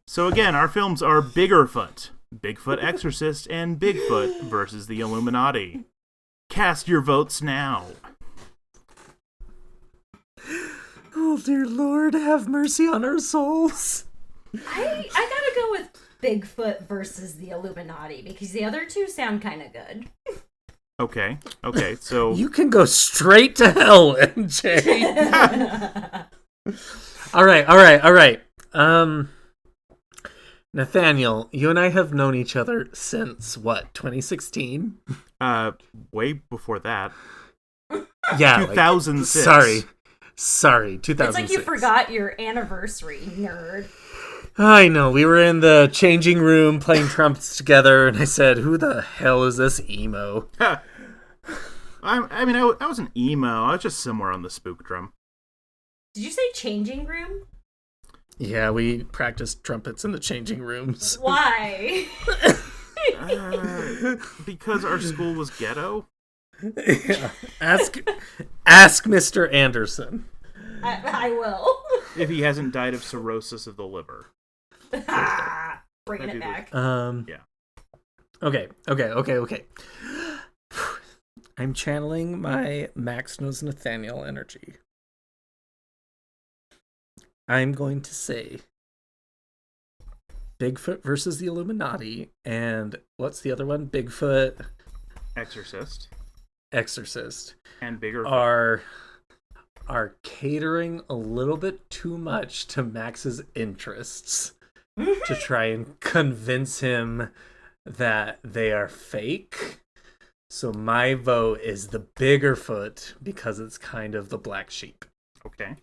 So again, our films are Biggerfoot, Bigfoot Exorcist, and Bigfoot versus the Illuminati. Cast your votes now. Oh dear Lord, have mercy on our souls. I gotta go with Bigfoot versus the Illuminati because the other two sound kind of good. Okay, so... You can go straight to hell, MJ. All right. Nathaniel, you and I have known each other since, what, 2016? Way before that. Yeah. 2006. Sorry, 2006. It's like you forgot your anniversary, nerd. I know. We were in the changing room playing trumpets together, and I said, who the hell is this emo? I wasn't emo. I was just somewhere on the spook drum. Did you say changing room? Yeah, we practiced trumpets in the changing rooms. Why? Because our school was ghetto. Yeah. Ask Mr. Anderson. I will. If he hasn't died of cirrhosis of the liver. Bringing it back. Yeah. Okay. I'm channeling my Max Knows Nathaniel energy. I'm going to say Bigfoot versus the Illuminati, and what's the other one? Bigfoot Exorcist. And bigger are catering a little bit too much to Max's interests to try and convince him that they are fake. So my vote is the Biggerfoot because it's kind of the black sheep. Okay.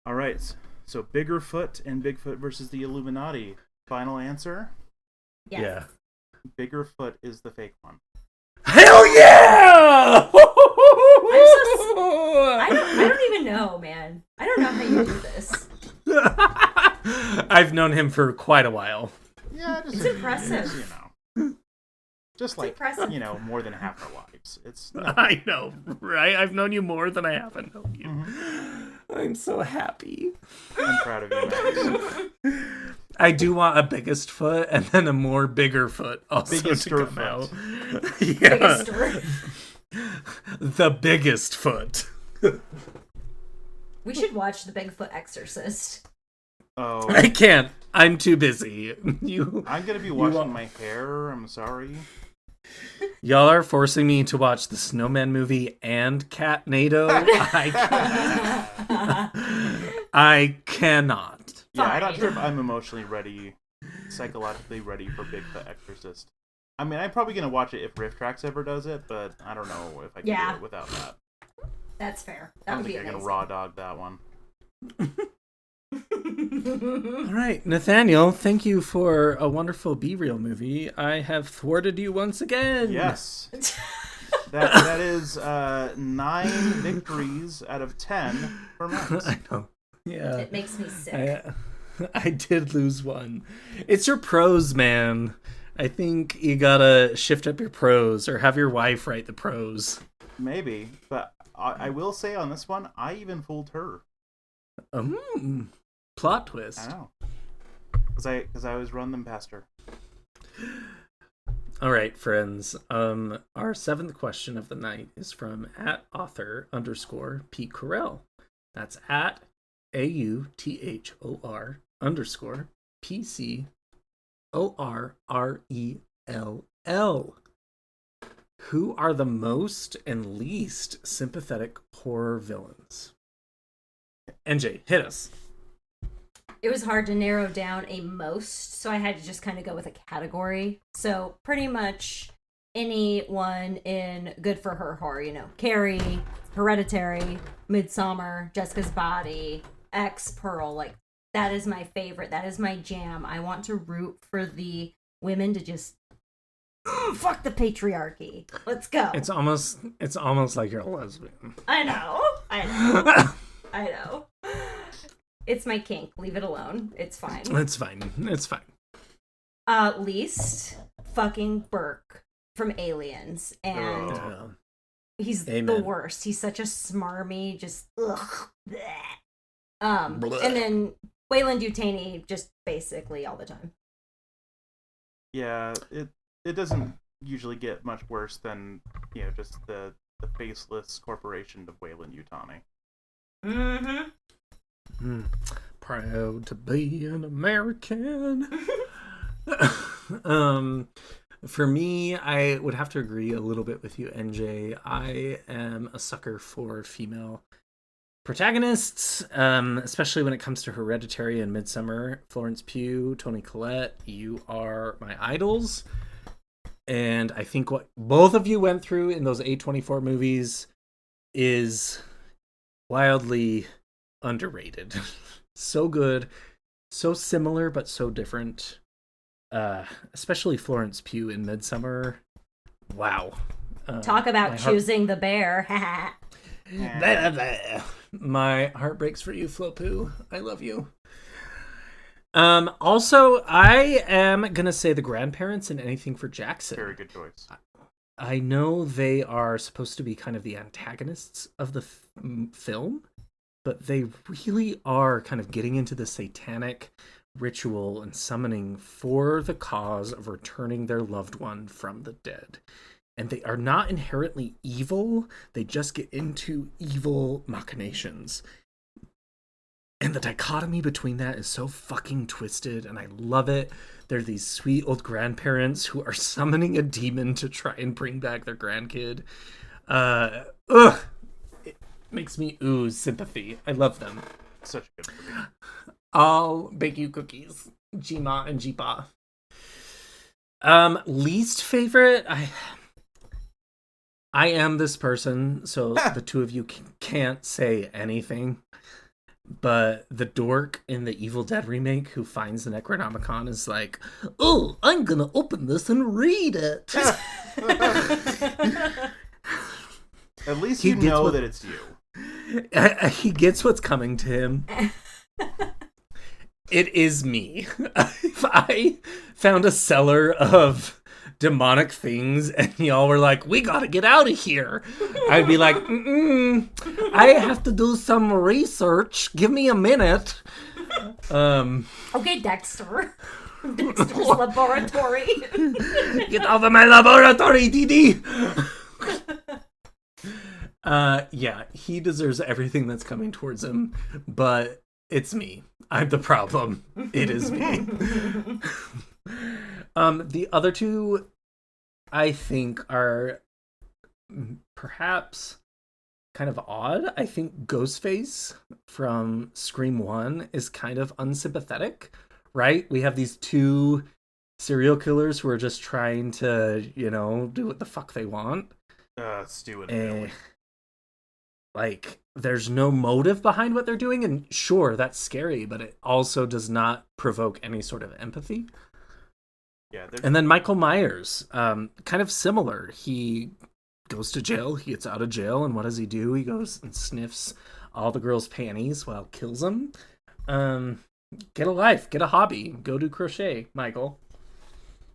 All right. So Biggerfoot and Bigfoot versus the Illuminati. Final answer? Yes. Yeah. Biggerfoot is the fake one. Hell yeah! I don't even know, man. I don't know how you do this. I've known him for quite a while. Yeah, It's impressive. Just like, impressive. more than half our lives. It's I know, right? I've known you more than I haven't known you. Mm-hmm. I'm so happy. I'm proud of you, Max. I do want a biggest foot and then a more bigger foot also Biggest to come foot. out. Yeah. Biggest story. The biggest foot. We should watch The Bigfoot Exorcist. Oh, I can't. I'm too busy. I'm gonna be washing my hair. I'm sorry. Y'all are forcing me to watch the Snowman movie and Catnado. I cannot. Yeah, I'm Fine. not sure if I'm emotionally ready, psychologically ready for Bigfoot Exorcist. I mean, I'm probably gonna watch it if Riff Tracks ever does it, but I don't know if I can do it without that. That's fair. I That don't would be think I'm amazing. gonna raw dog that one. All right, Nathaniel, thank you for a wonderful Be Real movie. I have thwarted you once again. Yes. That is 9 victories out of 10 for Max. I know. Yeah. It makes me sick. I did lose one. It's your prose, man. I think you gotta shift up your prose or have your wife write the prose. Maybe, but I will say on this one, I even fooled her. Plot twist. I know. Because I always run them past her. All right, friends. Our seventh question of the night is from @author_Pete Carell. That's @AUTHOR_PCORRELL. Who are the most and least sympathetic horror villains? NJ, hit us. It was hard to narrow down a most, so I had to just kind of go with a category. So pretty much anyone in Good for Her horror, Carrie, Hereditary, Midsommar, Jessica's Body, X, Pearl, like that is my favorite. That is my jam. I want to root for the women to just fuck the patriarchy. Let's go. It's almost like you're a lesbian. I know. I know. It's my kink. Leave it alone. It's fine. It's fine. Least fucking Burke from Aliens, and he's the worst. He's such a smarmy, just ugh. Bleh. And then Wayland Yutani, just basically all the time. Yeah, it doesn't usually get much worse than just the faceless corporation of Wayland Yutani. Mm-hmm. Proud to be an American. For me, I would have to agree a little bit with you, NJ. I am a sucker for female protagonists, especially when it comes to Hereditary and Midsommar. Florence Pugh, Toni Collette, you are my idols. And I think what both of you went through in those A24 movies is wildly underrated. So good, so similar but so different. Especially Florence Pugh in Midsommar. Wow. Talk about choosing the bear. My heart breaks for you, Flo Poo. I love you. Also, I am gonna say the grandparents in Anything for Jackson. Very good choice. I know they are supposed to be kind of the antagonists of the film, but they really are kind of getting into the satanic ritual and summoning for the cause of returning their loved one from the dead. And they are not inherently evil, they just get into evil machinations. And the dichotomy between that is so fucking twisted, and I love it. They're these sweet old grandparents who are summoning a demon to try and bring back their grandkid. It makes me ooze sympathy. I love them. Such a good movie. I'll bake you cookies. Jima and Jipa. Least favorite? I am this person, so the two of you can't say anything. But the dork in the Evil Dead remake who finds the Necronomicon is like, oh, I'm gonna open this and read it. At least you know that it's you. He gets what's coming to him. It is me. If I found a cellar of demonic things and y'all were like, we gotta get out of here, I'd be like, I have to do some research, give me a minute. Okay, Dexter's laboratory. Get out of my laboratory, Didi. Yeah, he deserves everything that's coming towards him, but it's me. I'm the problem. It is me. The other two, I think, are perhaps kind of odd. I think Ghostface from Scream 1 is kind of unsympathetic, right? We have these two serial killers who are just trying to, do what the fuck they want. Stu and And, Billy. like, there's no motive behind what they're doing, and sure, that's scary, but it also does not provoke any sort of empathy. Yeah, and then Michael Myers, kind of similar. He goes to jail, he gets out of jail, and what does he do? He goes and sniffs all the girls' panties while kills them. Get a life, get a hobby, go do crochet, Michael.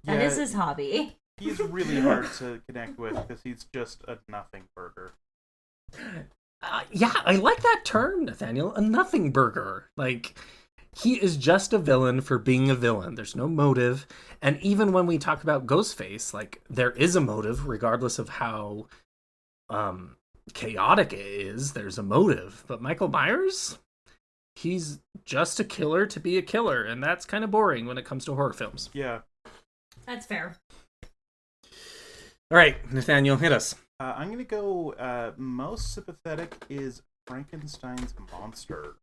That is his hobby. He's really hard to connect with because he's just a nothing burger. Yeah, I like that term, Nathaniel. A nothing burger. Like, he is just a villain for being a villain. There's no motive. And even when we talk about Ghostface, like, there is a motive, regardless of how chaotic it is. There's a motive. But Michael Myers, he's just a killer to be a killer. And that's kind of boring when it comes to horror films. Yeah. That's fair. All right, Nathaniel, hit us. I'm going to go, most sympathetic is Frankenstein's monster.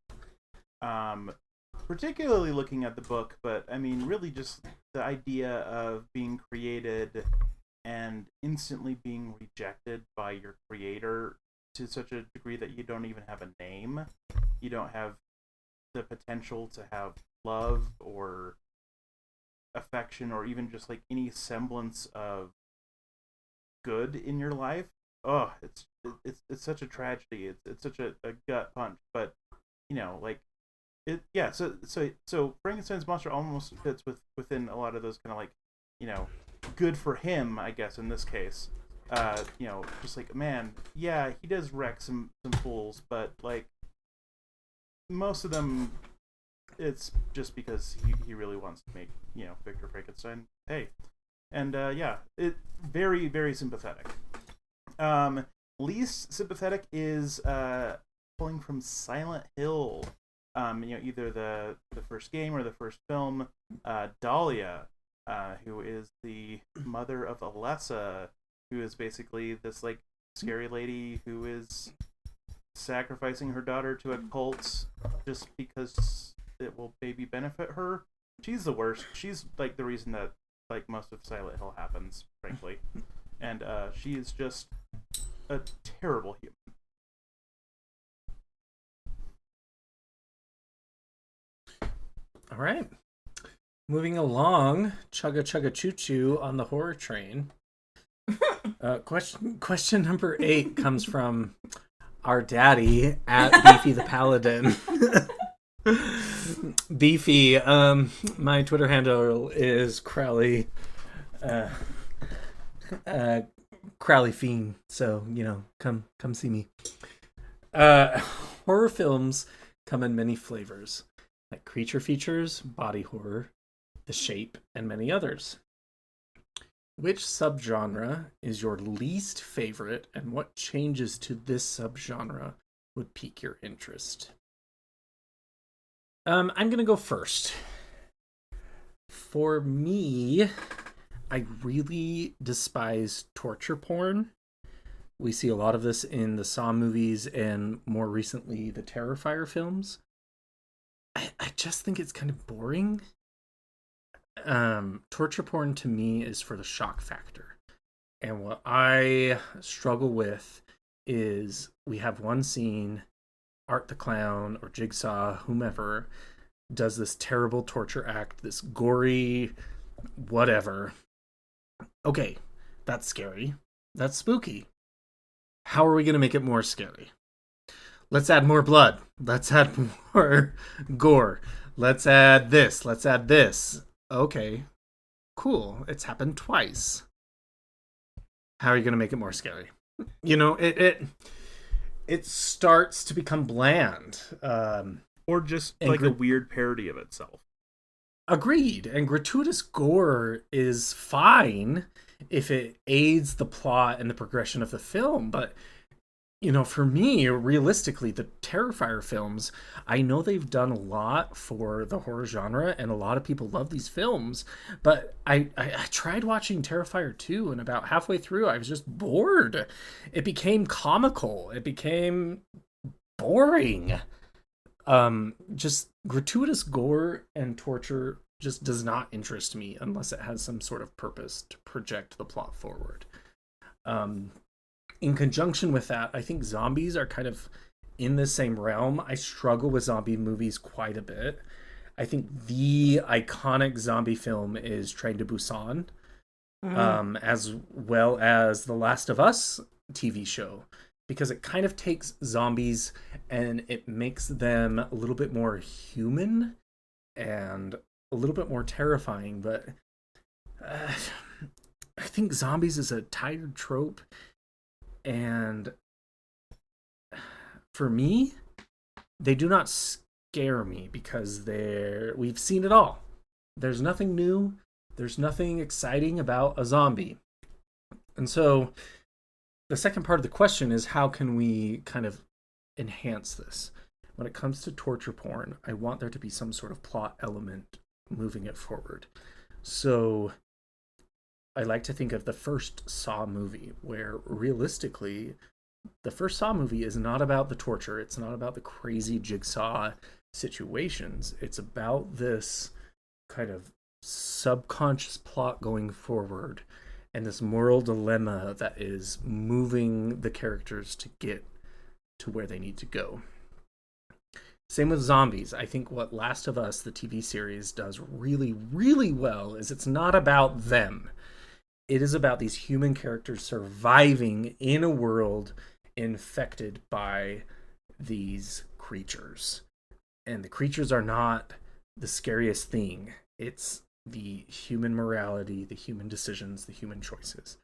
Particularly looking at the book, but I mean, really just the idea of being created and instantly being rejected by your creator to such a degree that you don't even have a name. You don't have the potential to have love or affection or even just like any semblance of good in your life. Oh, it's such a tragedy. It's such a gut punch. But like it. Yeah. So Frankenstein's monster almost fits within a lot of those kind of like good for him, I guess, in this case. Just like, man, yeah, he does wreck some fools, but like most of them, it's just because he really wants to make Victor Frankenstein pay. And it very, very sympathetic. Least sympathetic is pulling from Silent Hill. Either the first game or the first film. Dahlia, who is the mother of Alessa, who is basically this like scary lady who is sacrificing her daughter to a cult just because it will maybe benefit her. She's the worst. She's like the reason that like most of Silent Hill happens, frankly. And she is just a terrible human. All right. Moving along, chugga chugga choo choo on the horror train. Question number 8 comes from our daddy at Beefy the Paladin. Beefy, my Twitter handle is Crowley, Crowley Fiend. So come see me. Horror films come in many flavors, like creature features, body horror, The Shape, and many others. Which subgenre is your least favorite, and what changes to this subgenre would pique your interest? I'm going to go first. For me, I really despise torture porn. We see a lot of this in the Saw movies and more recently the Terrifier films. I just think it's kind of boring. Torture porn to me is for the shock factor. And what I struggle with is we have one scene, Art the Clown or Jigsaw, whomever, does this terrible torture act, this gory whatever. Okay, that's scary. That's spooky. How are we going to make it more scary? Let's add more blood. Let's add more gore. Let's add this. Let's add this. Okay, cool. It's happened twice. How are you going to make it more scary? It starts to become bland. Or just like a weird parody of itself. Agreed. And gratuitous gore is fine if it aids the plot and the progression of the film. But, for me, realistically, the Terrifier films, I know they've done a lot for the horror genre, and a lot of people love these films. But I tried watching Terrifier 2, and about halfway through, I was just bored. It became comical. It became boring. Just gratuitous gore and torture just does not interest me unless it has some sort of purpose to project the plot forward. In conjunction with that, I think zombies are kind of in the same realm. I struggle with zombie movies quite a bit. I think the iconic zombie film is Train to Busan, as well as The Last of Us TV show, because it kind of takes zombies and it makes them a little bit more human and a little bit more terrifying. But I think zombies is a tired trope, and for me, they do not scare me because we've seen it all. There's nothing new. There's nothing exciting about a zombie. And so the second part of the question is, how can we kind of enhance this? When it comes to torture porn, I want there to be some sort of plot element moving it forward. So I like to think of the first Saw movie, where realistically, the first Saw movie is not about the torture. It's not about the crazy jigsaw situations. It's about this kind of subconscious plot going forward and this moral dilemma that is moving the characters to get to where they need to go. Same with zombies. I think what Last of Us, the TV series, does really, really well is it's not about them. It is about these human characters surviving in a world infected by these creatures. And the creatures are not the scariest thing. It's the human morality, the human decisions, the human choices.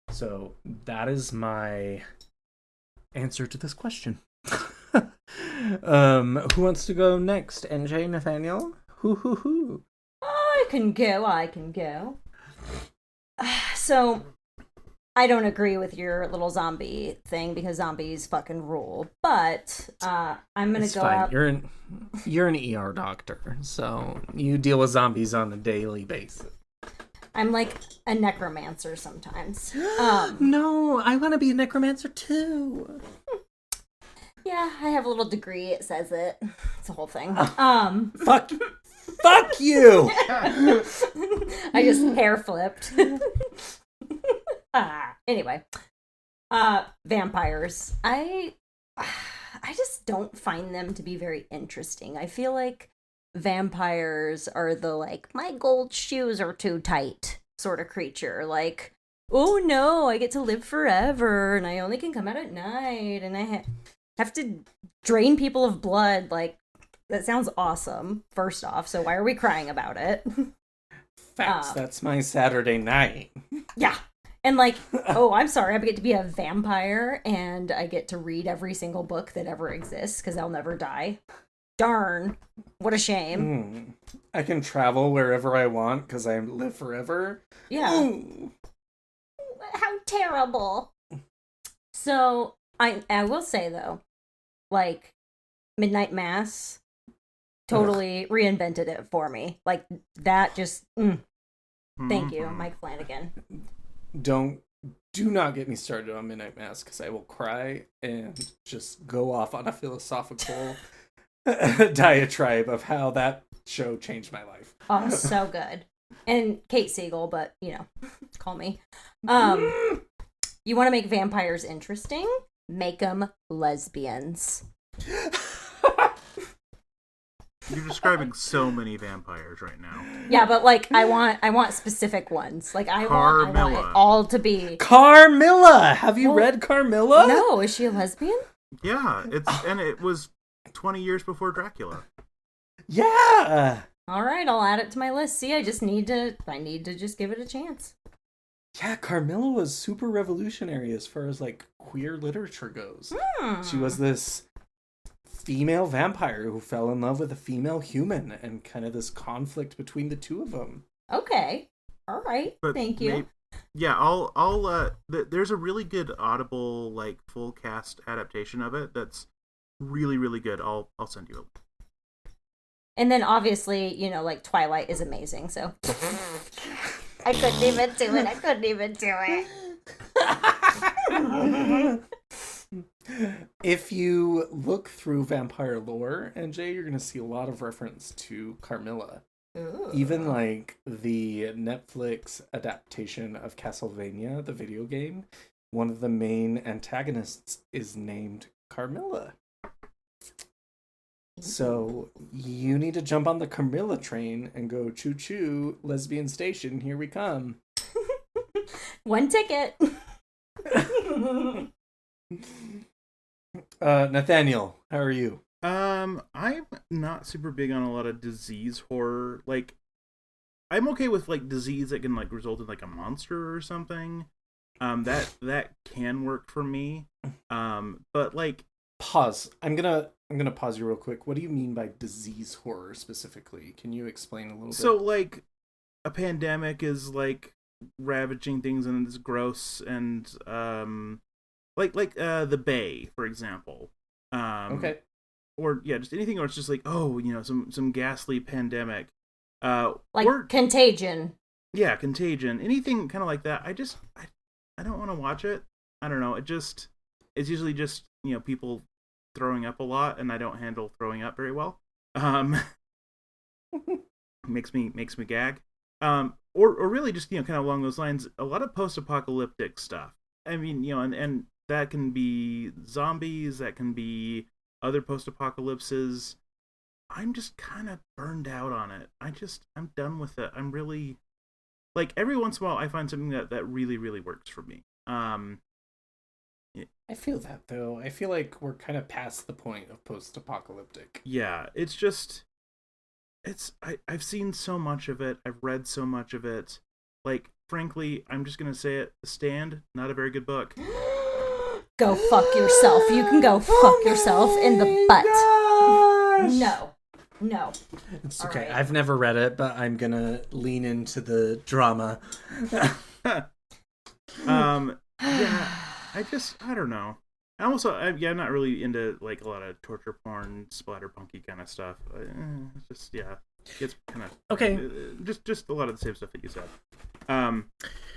So that is my answer to this question. Who wants to go next? NJ, Nathaniel? Who? I can go. So, I don't agree with your little zombie thing because zombies fucking rule. But I'm gonna go fine. out. You're an ER doctor, so you deal with zombies on a daily basis. I'm like a necromancer sometimes. No, I want to be a necromancer too. Yeah, I have a little degree. It says it. It's a whole thing. Fuck you. I just hair flipped. Anyway, vampires. I just don't find them to be very interesting. I feel like vampires are the like, my gold shoes are too tight sort of creature. Like, oh no, I get to live forever and I only can come out at night and I have to drain people of blood. Like, that sounds awesome, first off. So why are we crying about it? Facts, that's my Saturday night. Yeah. And like, oh, I'm sorry, I get to be a vampire and I get to read every single book that ever exists because I'll never die. Darn. What a shame. I can travel wherever I want because I live forever. Yeah. Ooh. How terrible. So, I will say, though, like, Midnight Mass totally reinvented it for me. Like, that just, Thank you, Mike Flanagan. Do not get me started on Midnight Mass because I will cry and just go off on a philosophical diatribe of how that show changed my life. Oh, so good. And Kate Siegel, but, call me. You want to make vampires interesting? Make them lesbians. You're describing so many vampires right now. Yeah, but like I want specific ones. Like I want it all to be Carmilla. Have you read Carmilla? No, is she a lesbian? Yeah, it was 20 years before Dracula. Yeah. All right, I'll add it to my list. See, I need to just give it a chance. Yeah, Carmilla was super revolutionary as far as like queer literature goes. She was this female vampire who fell in love with a female human and kind of this conflict between the two of them. Okay. All right. But thank you. There's a really good Audible like full cast adaptation of it that's really, really good. I'll send you a link. And then obviously, like Twilight is amazing, so I couldn't even do it. If you look through vampire lore, NJ, you're going to see a lot of reference to Carmilla. Ooh. Even like the Netflix adaptation of Castlevania, the video game, one of the main antagonists is named Carmilla. So you need to jump on the Carmilla train and go choo choo, lesbian station, here we come. One ticket. Nathaniel, how are you? I'm not super big on a lot of disease horror. Like, I'm okay with like disease that can like result in like a monster or something. That can work for me. But like, Pause. I'm gonna pause you real quick. What do you mean by disease horror specifically? Can you explain a little bit? so like, a pandemic is like ravaging things and it's gross and like the Bay, for example. Okay. Or yeah, just anything where it's just like, oh, some ghastly pandemic. Like or Contagion. yeah, Contagion. Anything kind of like that. I don't want to watch it. I don't know. It's usually just, people throwing up a lot, and I don't handle throwing up very well. Makes me gag. Or really just, kind of along those lines, a lot of post-apocalyptic stuff. I mean, and that can be zombies, that can be other post-apocalypses. I'm just kind of burned out on it. I'm done with it. I'm really, like, every once in a while I find something that really, really works for me. I feel that though. I feel like we're kind of past the point of post-apocalyptic. Yeah, it's just, I've seen so much of it. I've read so much of it. Like, frankly, I'm just gonna say it. The Stand, not a very good book. Go fuck yourself. You can go fuck yourself in the butt. No. It's All okay. right. I've never read it, but I'm gonna lean into the drama. Yeah, I don't know. I also, I'm not really into like a lot of torture porn, splatterpunky kind of stuff. It's just, yeah, it's kind of Okay. Just a lot of the same stuff that you said.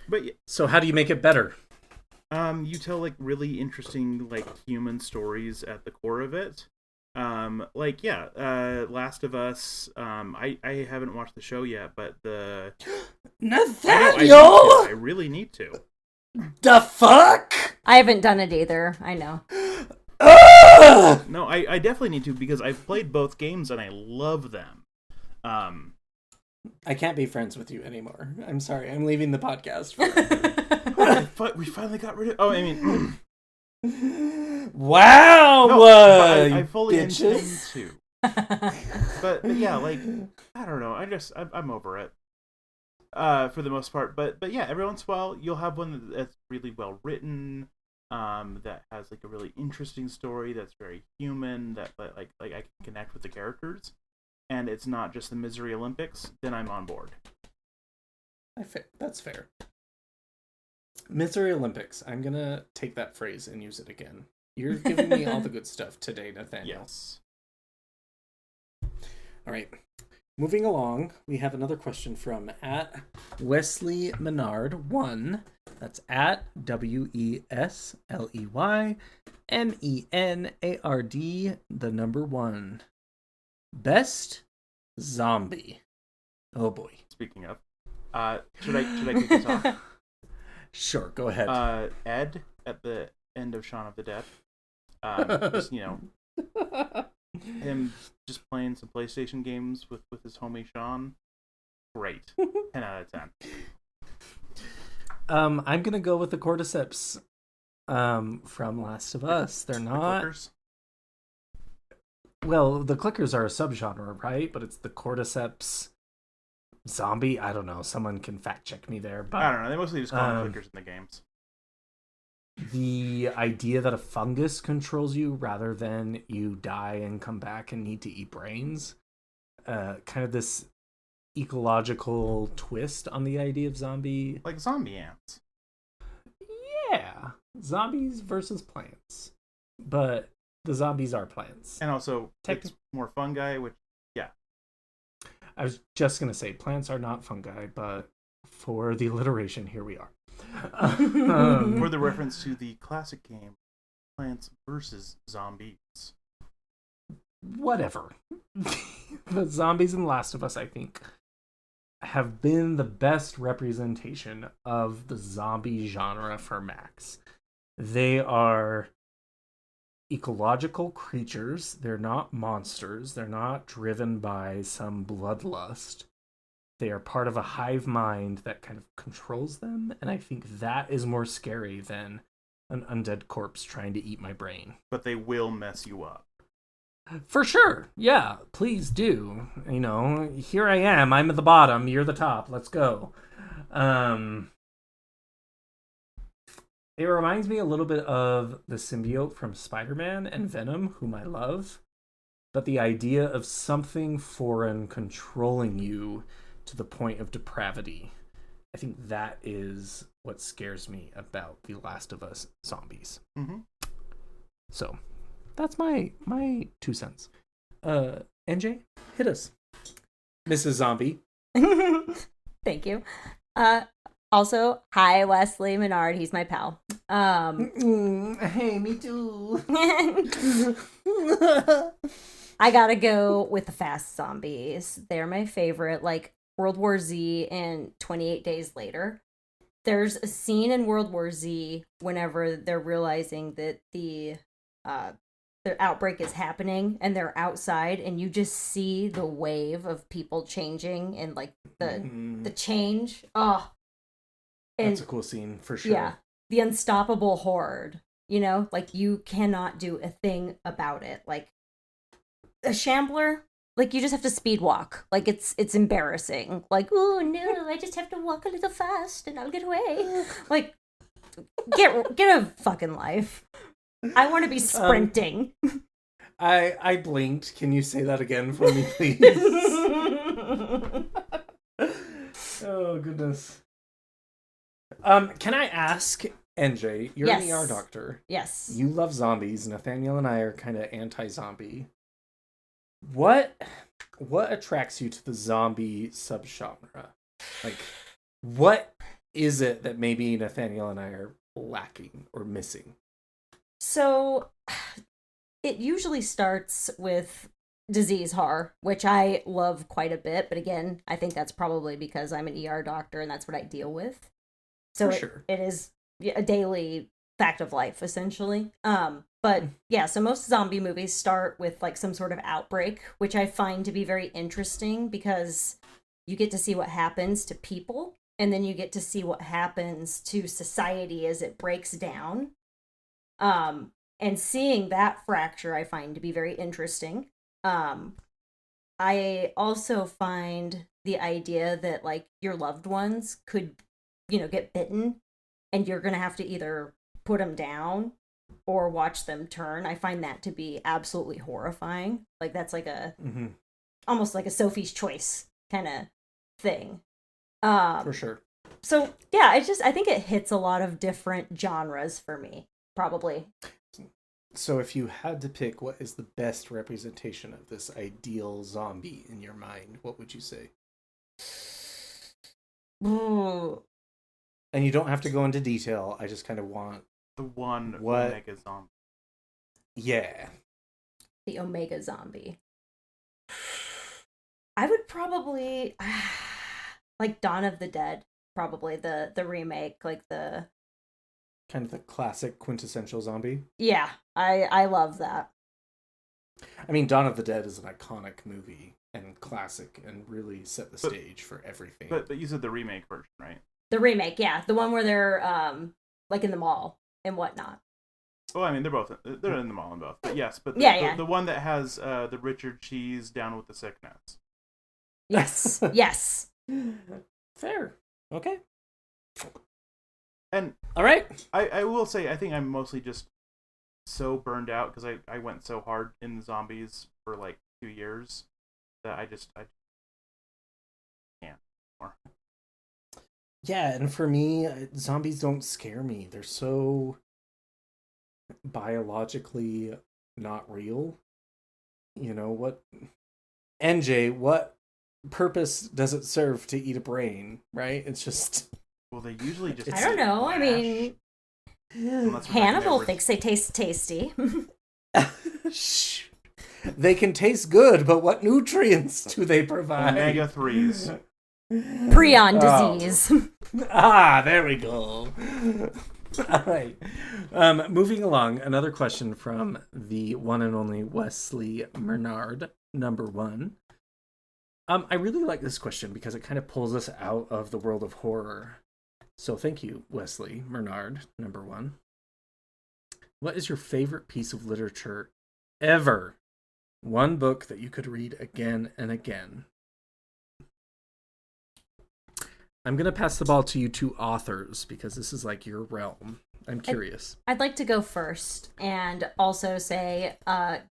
But yeah, So how do you make it better? you tell like really interesting like human stories at the core of it. Like Last of Us. I haven't watched the show yet, but the Nathaniel! I really need to. The fuck? I haven't done it either. I know. No, I definitely need to because I've played both games and I love them. I can't be friends with you anymore. I'm sorry. I'm leaving the podcast. We finally got rid of. Oh, I mean, Wow! no, but I fully bitches. intend to. But yeah, like I don't know. I'm over it. For the most part, but yeah, every once in a while you'll have one that's really well written, that has like a really interesting story that's very human, that like I can connect with the characters, and it's not just the Misery Olympics. Then I'm on board. That's fair. Misery Olympics. I'm gonna take that phrase and use it again. You're giving me all the good stuff today, Nathaniel. Yes. All right. Moving along, we have another question from at Wesley Menard 1. That's at WesleyMenard, the number 1. Best zombie. Oh boy. Speaking of, should I kick this off? Sure, go ahead. Ed at the end of Shaun of the Dead. Just him just playing some PlayStation games with his homie Sean. Great. 10 out of 10. I'm gonna go with the cordyceps from Last of Us. They're not Clickers? Well, the clickers are a subgenre, right? But it's the cordyceps zombie. I don't know. Someone can fact check me there. But I don't know. They mostly just call them clickers in the games. the idea that a fungus controls you rather than you die and come back and need to eat brains, kind of this ecological twist on the idea of zombie. Like zombie ants. Yeah, zombies versus plants, but the zombies are plants. And also, it's more fungi, which, yeah. I was just gonna say plants are not fungi, but for the alliteration, here we are. For the reference to the classic game, Plants versus Zombies. Whatever. The zombies in The Last of Us, I think, have been the best representation of the zombie genre for Max. They are ecological creatures. They're not monsters. They're not driven by some bloodlust. They are part of a hive mind that kind of controls them, and I think that is more scary than an undead corpse trying to eat my brain. But they will mess you up. For sure. Yeah, please do. You know, here I am. I'm at the bottom. You're the top. Let's go. It reminds me a little bit of the symbiote from Spider-Man and Venom, whom I love. But the idea of something foreign controlling you to the point of depravity, I think that is what scares me about The Last of Us zombies. Mm-hmm. So, that's my 2 cents. NJ, hit us. Mrs. Zombie. Thank you. Also, hi, Wesley Menard. He's my pal. Hey, me too. I gotta go with the fast zombies. They're my favorite. Like World War Z and 28 Days Later. There's a scene in World War Z whenever they're realizing that the outbreak is happening and they're outside and you just see the wave of people changing and like the change. Oh, and that's a cool scene for sure. Yeah, the unstoppable horde. You know, like you cannot do a thing about it. Like a shambler, like you just have to speed walk. Like it's embarrassing. Like, oh no, I just have to walk a little fast and I'll get away. Like get a fucking life. I want to be sprinting. I blinked. Can you say that again for me, please? Oh goodness. Can I ask, NJ, you're an ER doctor. Yes. You love zombies. Nathaniel and I are kind of anti-zombie. What attracts you to the zombie subgenre? Like, what is it that maybe Nathaniel and I are lacking or missing? So, it usually starts with disease horror, which I love quite a bit. But again, I think that's probably because I'm an ER doctor and that's what I deal with. So it is a daily fact of life, essentially. But yeah, so most zombie movies start with like some sort of outbreak, which I find to be very interesting because you get to see what happens to people and then you get to see what happens to society as it breaks down. And seeing that fracture I find to be very interesting. I also find the idea that like your loved ones could, you know, get bitten and you're going to have to either put them down or watch them turn. I find that to be absolutely horrifying. Like that's like almost like a Sophie's Choice kind of thing. For sure. So yeah, I think it hits a lot of different genres for me, probably. So if you had to pick what is the best representation of this ideal zombie in your mind, what would you say? Ooh. And you don't have to go into detail. I just kind of want the one Omega zombie. Yeah. The Omega zombie. I would probably like Dawn of the Dead, probably the remake, like the kind of the classic quintessential zombie. Yeah, I love that. I mean, Dawn of the Dead is an iconic movie and classic and really set the stage for everything. But you said the remake version, right? The remake, yeah. The one where they're like in the mall and whatnot. Oh, I mean, they're in the mall in both. But yes, but the one that has the Richard Cheese down with the sickness. Yes, yes. Fair. Okay. And all right. I will say, I think I'm mostly just so burned out because I went so hard in the zombies for like 2 years that I can't anymore. Yeah, and for me, zombies don't scare me. They're so biologically not real. You know, what purpose does it serve to eat a brain, right? It's just... Well, they usually just... I don't know. I mean, Hannibal thinks they taste tasty. They can taste good, but what nutrients do they provide? Omega-3s. Prion disease. There we go. All right. Moving along, another question from the one and only Wesley Bernard, number 1. I really like this question because it kind of pulls us out of the world of horror. So thank you, Wesley Bernard, number 1. What is your favorite piece of literature ever? One book that you could read again and again. I'm going to pass the ball to you two authors because this is like your realm. I'm curious. I'd like to go first and also say,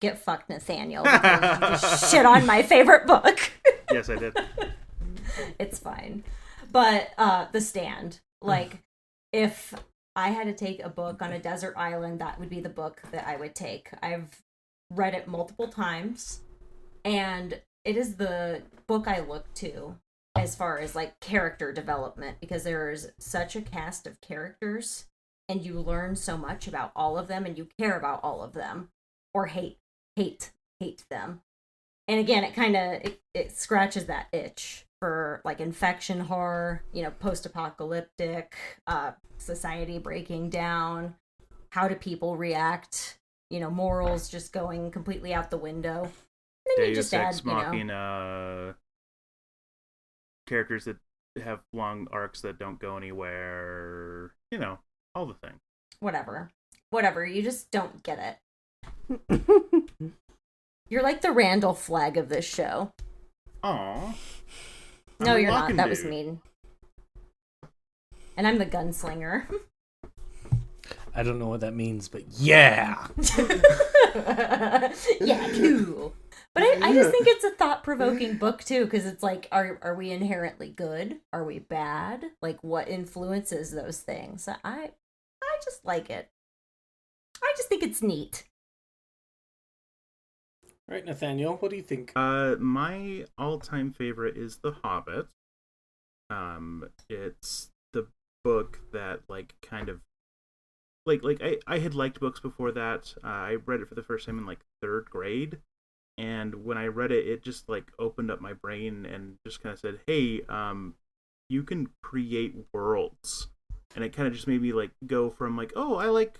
get fucked, Nathaniel, because you just shit on my favorite book. Yes, I did. It's fine. But The Stand. Like, if I had to take a book on a desert island, that would be the book that I would take. I've read it multiple times, and it is the book I look to as far as like character development, because there's such a cast of characters and you learn so much about all of them and you care about all of them, or hate them. And again, it kind of it scratches that itch for like infection horror, post-apocalyptic, society breaking down, how do people react, morals just going completely out the window. And then you just add, characters that have long arcs that don't go anywhere, all the things. Whatever, you just don't get it. You're like the Randall Flagg of this show. Aw. No, you're not. That was mean. And I'm the gunslinger. I don't know what that means, but yeah. Yeah, cool. But I just think it's a thought-provoking book, too, because it's like, are we inherently good? Are we bad? Like, what influences those things? I just like it. I just think it's neat. All right, Nathaniel, what do you think? My all-time favorite is The Hobbit. It's the book that, like, kind of... I had liked books before that. I read it for the first time in, like, 3rd grade. And when I read it, it just like opened up my brain and just kind of said, hey, you can create worlds. And it kind of just made me like go from like, oh, I like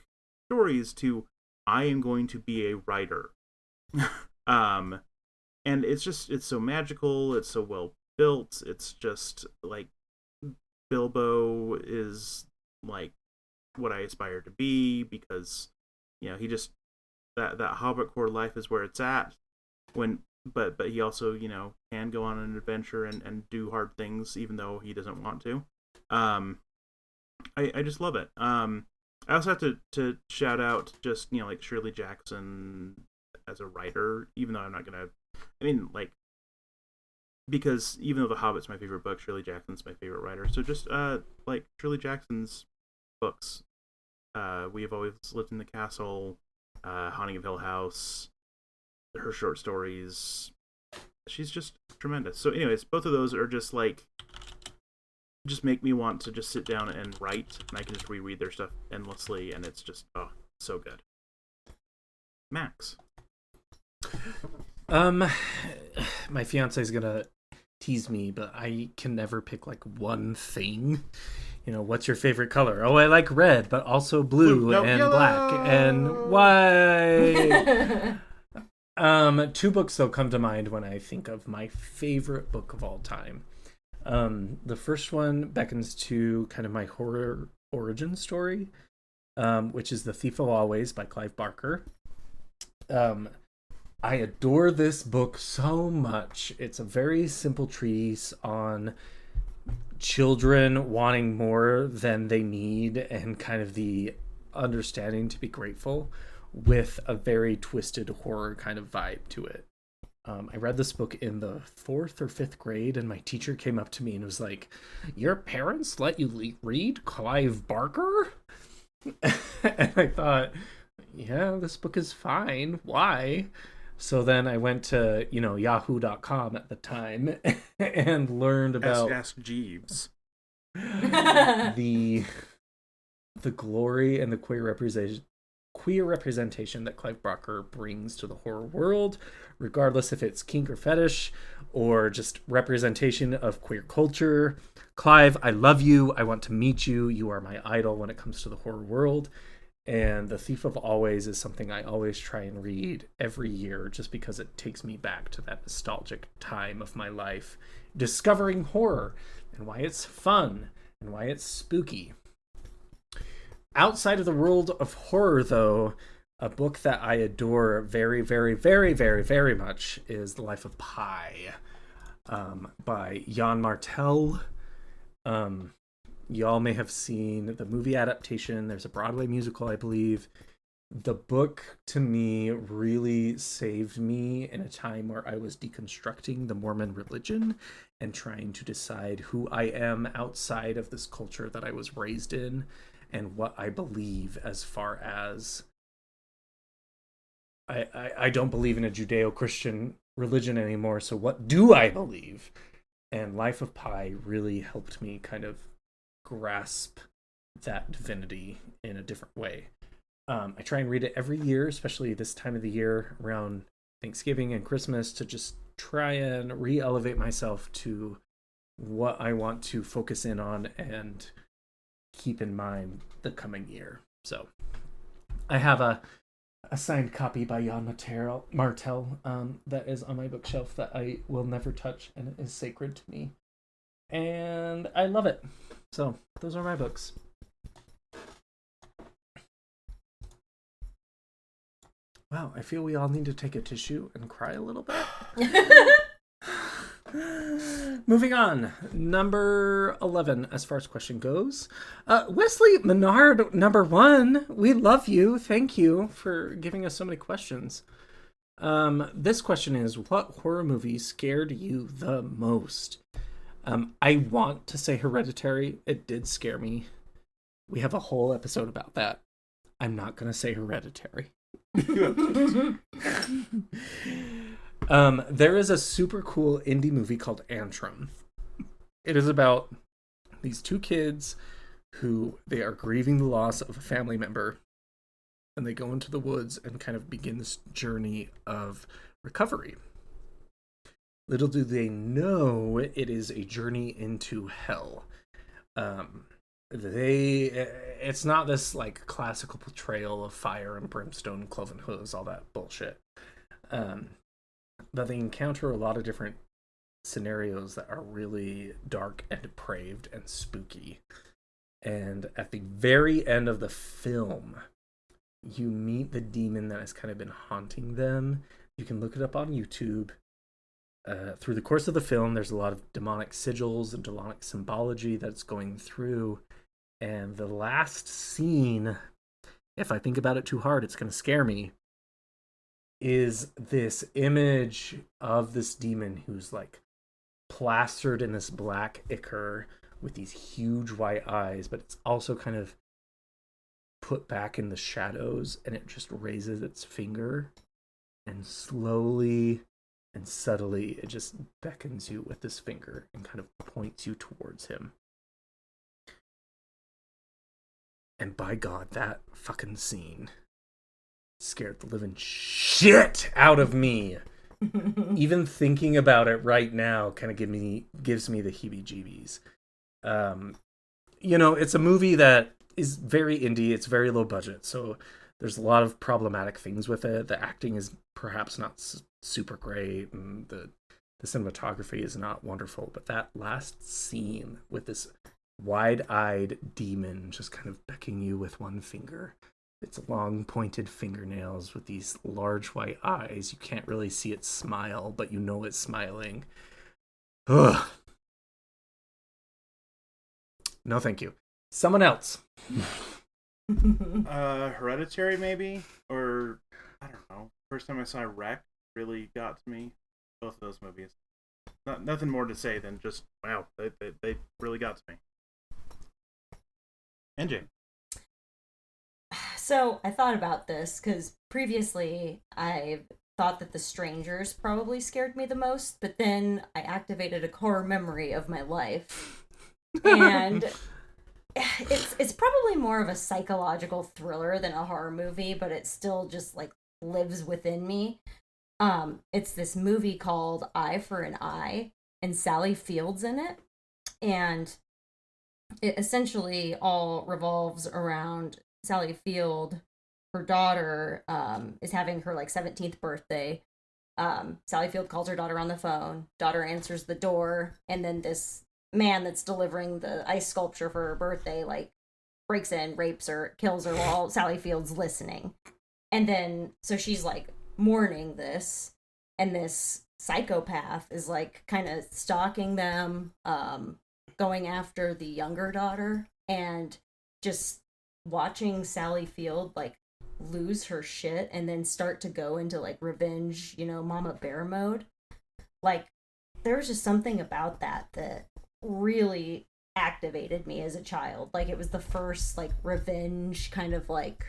stories to I am going to be a writer. And it's so magical. It's so well built. It's just like Bilbo is like what I aspire to be, because, he just, that Hobbit core life is where it's at. But he also, can go on an adventure and do hard things even though he doesn't want to. I just love it. I also have to shout out just, like Shirley Jackson as a writer, even though I'm not gonna, because even though The Hobbit's my favorite book, Shirley Jackson's my favorite writer. So just like Shirley Jackson's books, We Have Always Lived in the Castle, Haunting of Hill House, her short stories, she's just tremendous. So anyways, both of those are just make me want to just sit down and write, and I can just reread their stuff endlessly, and it's just so good. Max. My fiance's gonna tease me, but I can never pick like one thing. What's your favorite color? Oh, I like red, but also blue and yellow. Black and white. 2 books though come to mind when I think of my favorite book of all time. The first one beckons to kind of my horror origin story, which is The Thief of Always by Clive Barker. I adore this book so much. It's a very simple treatise on children wanting more than they need and kind of the understanding to be grateful, with a very twisted horror kind of vibe to it. I read this book in the 4th or 5th grade, and my teacher came up to me and was like, your parents let you read Clive Barker? And I thought, yeah, this book is fine. Why? So then I went to, yahoo.com at the time and learned about... Ask Jeeves. the glory and the queer queer representation that Clive Barker brings to the horror world, regardless if it's kink or fetish or just representation of queer culture. Clive, I love you. I want to meet you. You are my idol when it comes to the horror world. And The Thief of Always is something I always try and read every year just because it takes me back to that nostalgic time of my life, discovering horror and why it's fun and why it's spooky. Outside of the world of horror, though, a book that I adore very, very, very, very, very much is The Life of Pi by Jan Martel. Y'all may have seen the movie adaptation. There's a Broadway musical, I believe. The book, to me, really saved me in a time where I was deconstructing the Mormon religion and trying to decide who I am outside of this culture that I was raised in and what I believe as far as... I don't believe in a Judeo-Christian religion anymore, so what do I believe? And Life of Pi really helped me kind of grasp that divinity in a different way. I try and read it every year, especially this time of the year around Thanksgiving and Christmas, to just try and re-elevate myself to what I want to focus in on and keep in mind the coming year. So I have a signed copy by Jan Martel that is on my bookshelf that I will never touch, and it is sacred to me. And I love it. So, those are my books. Wow, I feel we all need to take a tissue and cry a little bit. Moving on. Number 11, as far as question goes. Wesley Menard, number 1. We love you. Thank you for giving us so many questions. This question is, what horror movie scared you the most? I want to say Hereditary. It did scare me. We have a whole episode about that. I'm not going to say Hereditary. There is a super cool indie movie called Antrim. It is about these two kids who they are grieving the loss of a family member, and they go into the woods and kind of begin this journey of recovery. Little do they know it is a journey into hell. It's not this like classical portrayal of fire and brimstone, cloven hooves, all that bullshit. But they encounter a lot of different scenarios that are really dark and depraved and spooky. And at the very end of the film, you meet the demon that has kind of been haunting them. You can look it up on YouTube. Through the course of the film, there's a lot of demonic sigils and demonic symbology that's going through. And the last scene, if I think about it too hard, it's going to scare me, is this image of this demon who's like plastered in this black ichor with these huge white eyes, but it's also kind of put back in the shadows, and it just raises its finger and slowly and subtly it just beckons you with this finger and kind of points you towards him. And by God, that fucking scene scared the living shit out of me. Even thinking about it right now kind of gives me the heebie-jeebies. It's a movie that is very indie. It's very low budget, so there's a lot of problematic things with it. The acting is perhaps not super great, and the cinematography is not wonderful. But that last scene with this wide-eyed demon just kind of beckoning you with one finger, its long pointed fingernails with these large white eyes. You can't really see it smile, but you know it's smiling. Ugh. No, thank you. Someone else. Hereditary, maybe? Or, I don't know. First time I saw Wreck really got to me. Both of those movies. Nothing more to say than just, wow, they really got to me. NJ. So I thought about this because previously I thought that The Strangers probably scared me the most, but then I activated a core memory of my life. And it's probably more of a psychological thriller than a horror movie, but it still just like lives within me. It's this movie called Eye for an Eye, and Sally Field's in it, and it essentially all revolves around Sally Field. Her daughter is having her like 17th birthday. Sally Field calls her daughter on the phone. Daughter answers the door, and then this man that's delivering the ice sculpture for her birthday like breaks in, rapes her, kills her while Sally Field's listening. And then so she's like mourning this, and this psychopath is like kind of stalking them, going after the younger daughter, and just watching Sally Field like lose her shit and then start to go into like revenge, mama bear mode. Like there was just something about that really activated me as a child. Like it was the first like revenge kind of like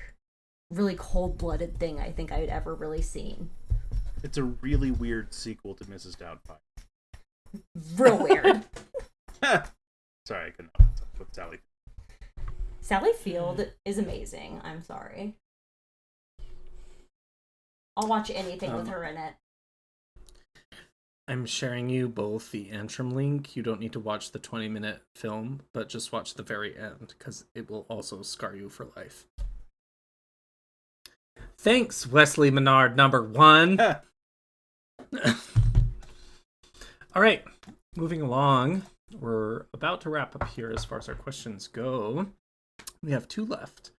really cold-blooded thing I think I'd ever really seen. It's a really weird sequel to Mrs. Doubtfire. Real weird. Sorry, I couldn't help myself with Sally. Sally Field is amazing. I'm sorry. I'll watch anything with her in it. I'm sharing you both the Antrim link. You don't need to watch the 20-minute film, but just watch the very end, because it will also scar you for life. Thanks, Wesley Menard, number 1. All right, moving along. We're about to wrap up here as far as our questions go. We have 2 left.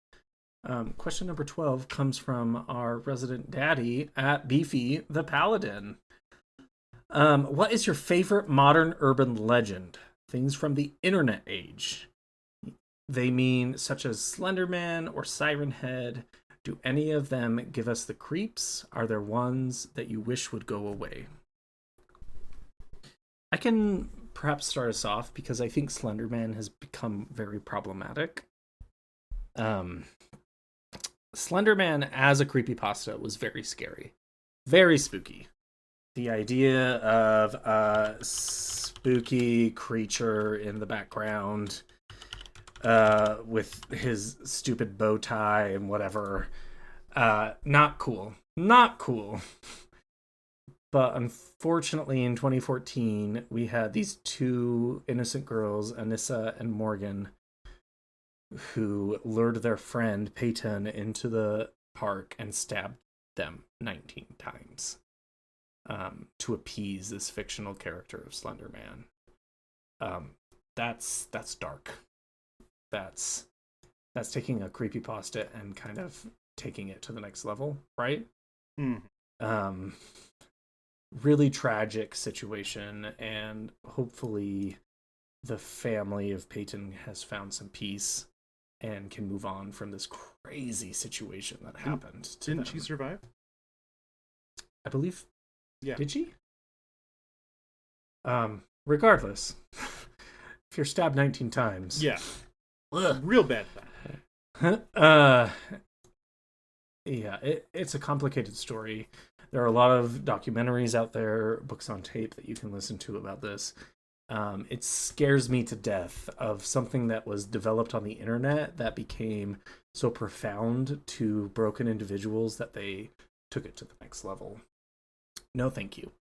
Question number 12 comes from our resident daddy at Beefy the Paladin. What is your favorite modern urban legend? Things from the internet age. They mean such as Slender Man or Siren Head. Do any of them give us the creeps? Are there ones that you wish would go away? I can perhaps start us off because I think Slender Man has become very problematic. Slender Man as a creepypasta was very scary. Very spooky. The idea of a spooky creature in the background with his stupid bow tie and whatever. Not cool. Not cool. But unfortunately in 2014, we had these 2 innocent girls, Anissa and Morgan, who lured their friend Peyton into the park and stabbed them 19 times to appease this fictional character of Slender Man. That's dark. That's taking a creepypasta and kind of taking it to the next level, right? Really tragic situation, and hopefully the family of Peyton has found some peace and can move on from this crazy situation that happened. Didn't she survive? I believe. Yeah. Did she? Regardless, if you're stabbed 19 times. Yeah. Real bad thing. Yeah, it's a complicated story. There are a lot of documentaries out there, books on tape that you can listen to about this. It scares me to death of something that was developed on the internet that became so profound to broken individuals that they took it to the next level. No, thank you.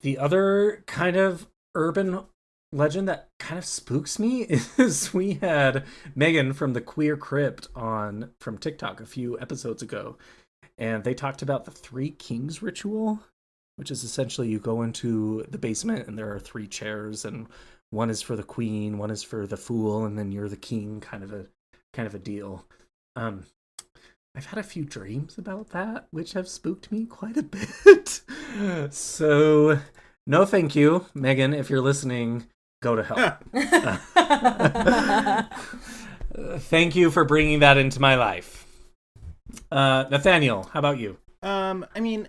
The other kind of urban legend that kind of spooks me is we had Megan from the Queer Crypt from TikTok a few episodes ago, and they talked about the 3 Kings ritual, which is essentially you go into the basement and there are 3 chairs, and one is for the queen, one is for the fool, and then you're the king, kind of a deal. I've had a few dreams about that, which have spooked me quite a bit. So, no thank you, Megan. If you're listening, go to hell. Thank you for bringing that into my life. Nathaniel, how about you? I mean,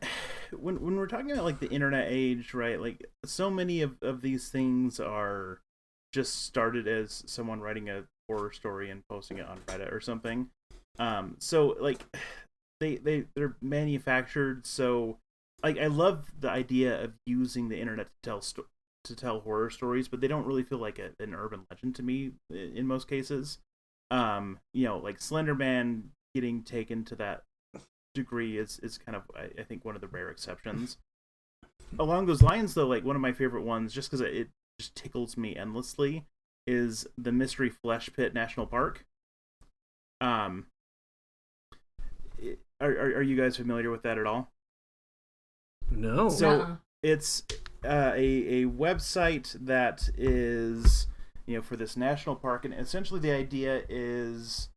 when we're talking about like the internet age, right? Like so many of these things are just started as someone writing a horror story and posting it on Reddit or something. So like they're manufactured. So like I love the idea of using the internet to to tell horror stories, but they don't really feel like an urban legend to me in most cases. Like Slender Man getting taken to that degree is kind of, I think, one of the rare exceptions. Along those lines, though, like one of my favorite ones, just because it just tickles me endlessly, is the Mystery Flesh Pit National Park. Are you guys familiar with that at all? No. So it's a website that is, for this national park, and essentially the idea is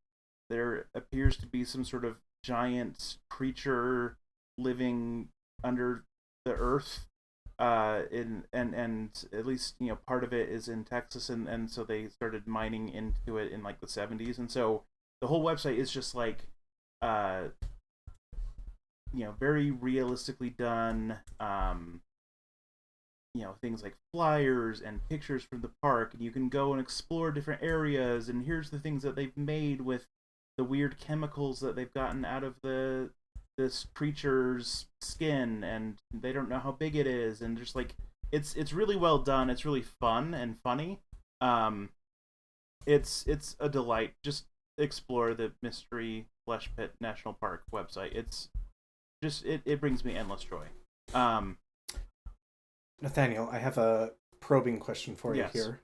there appears to be some sort of giant creature living under the earth, and at least part of it is in Texas, and so they started mining into it in like the 70s, and so the whole website is just like very realistically done, things like flyers and pictures from the park, and you can go and explore different areas, and here's the things that they've made with the weird chemicals that they've gotten out of this creature's skin, and they don't know how big it is, and just like it's really well done. It's really fun and funny. It's a delight. Just explore the Mystery Flesh Pit National Park website. It's just it brings me endless joy. Nathaniel, I have a probing question for you Yes. here.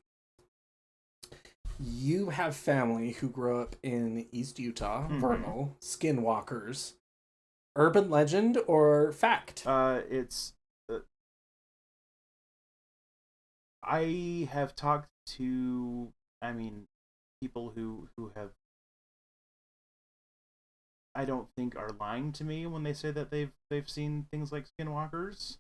You have family who grew up in East Utah, Vernal, skinwalkers. Urban legend or fact? It's I have talked to, people who have, I don't think are lying to me when they say that they've seen things like skinwalkers.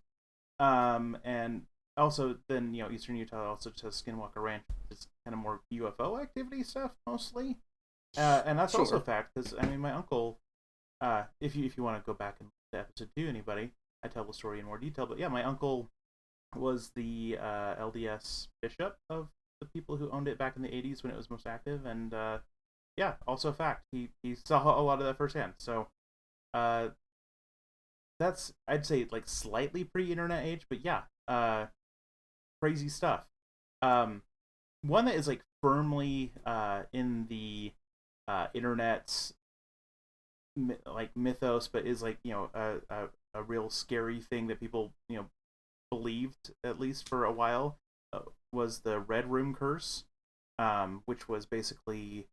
And also then, Eastern Utah also just has Skinwalker Ranch. It's kind of more UFO activity stuff mostly. And that's also a fact, because my uncle, if you want to go back and to episode 2, anybody, I tell the story in more detail, but yeah, my uncle was the LDS bishop of the people who owned it back in the 80s when it was most active, and yeah, also a fact. He saw a lot of that firsthand. So that's, I'd say, like slightly pre-internet age, but yeah, crazy stuff. One that is like firmly in the internet's like mythos, but is like a real scary thing that people believed, at least for a while, was the Red Room curse, which was basically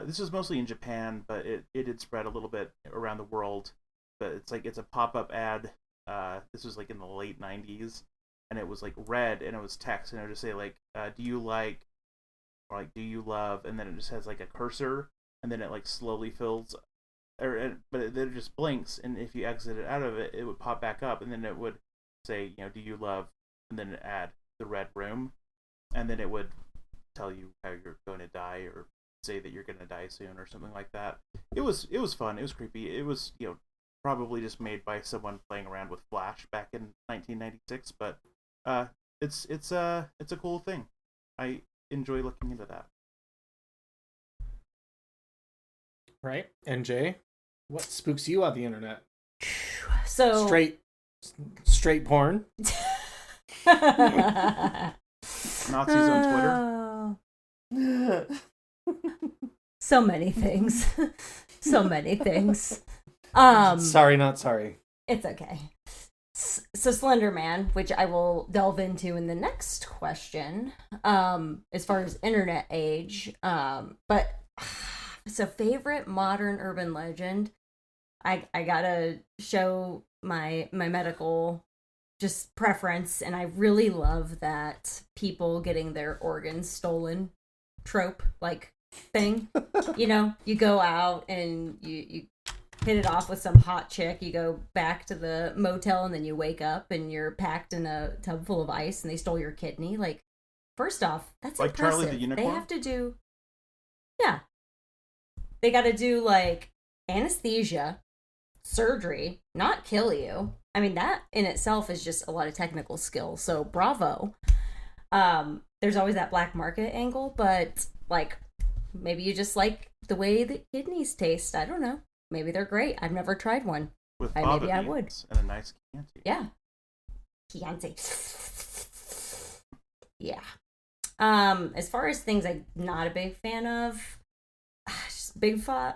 this was mostly in Japan, but it had spread a little bit around the world. But it's a pop-up ad. This was like in the late 90s, and it was like red, and it was text, and it would just say like, do you like, or like, do you love, and then it just has like a cursor, and then it like slowly fills, but then it just blinks, and if you exit it out of it, it would pop back up, and then it would say, do you love, and then add the Red Room, and then it would tell you how you're going to die, or say that you're going to die soon, or something like that. It was fun. It was creepy. It was probably just made by someone playing around with Flash back in 1996, but it's a cool thing. I enjoy looking into that. Right. And Jay, what spooks you on the internet? So straight porn. Nazis on Twitter. So many things. So many things. Sorry, not sorry. It's okay. So Slender Man, which I will delve into in the next question, as far as internet age. But so favorite modern urban legend, I gotta show my medical just preference, and I really love that people getting their organs stolen trope like thing. You go out and you hit it off with some hot chick, you go back to the motel, and then you wake up and you're packed in a tub full of ice, and they stole your kidney. Like, first off, that's like impressive. Charlie the Unicorn? They have to do, yeah, they got to do like anesthesia, surgery, not kill you. I mean, that in itself is just a lot of technical skill, so bravo. There's always that black market angle, but like, maybe you just like the way that kidneys taste. I don't know. Maybe they're great. I've never tried one. With Maybe I would. and a nice Chianti. Yeah. Chianti. Yeah. As far as things I'm not a big fan of, just Bigfoot,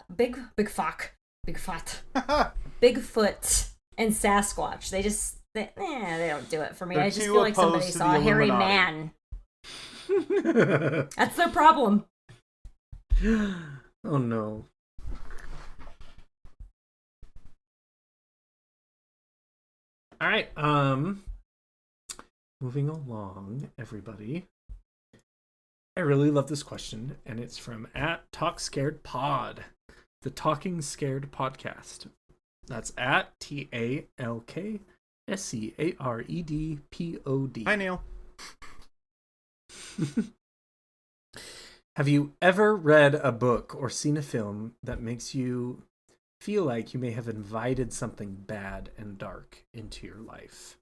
and Sasquatch. They don't do it for me. They're I just too feel like somebody opposed to saw the a hairy Illuminati. man. That's their problem. Oh no. All right, moving along, everybody. I really love this question, and it's from @TalkScaredPod, the Talking Scared podcast. That's @TalkScaredPod. Hi, Neil. Have you ever read a book or seen a film that makes you feel like you may have invited something bad and dark into your life?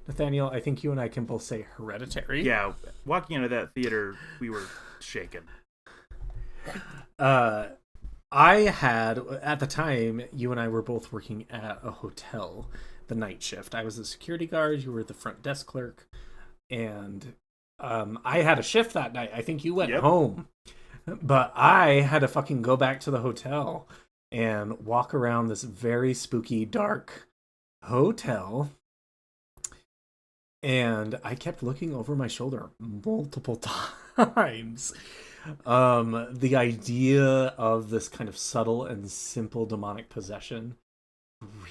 Nathaniel, I think you and I can both say Hereditary. Yeah, walking into that theater, we were shaken. I had, at the time, you and I were both working at a hotel, the night shift. I was the security guard, you were the front desk clerk, and I had a shift that night. I think you went home, but I had to fucking go back to the hotel and walk around this very spooky, dark hotel. And I kept looking over my shoulder multiple times. The idea of this kind of subtle and simple demonic possession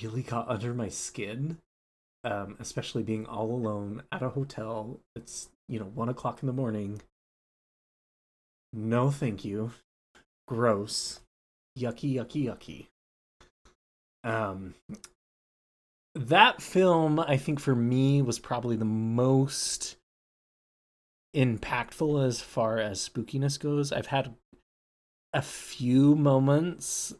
really got under my skin. Especially being all alone at a hotel. It's, 1:00 in the morning. No, thank you. Gross. Yucky, yucky, yucky. That film, I think for me, was probably the most impactful as far as spookiness goes. I've had a few moments,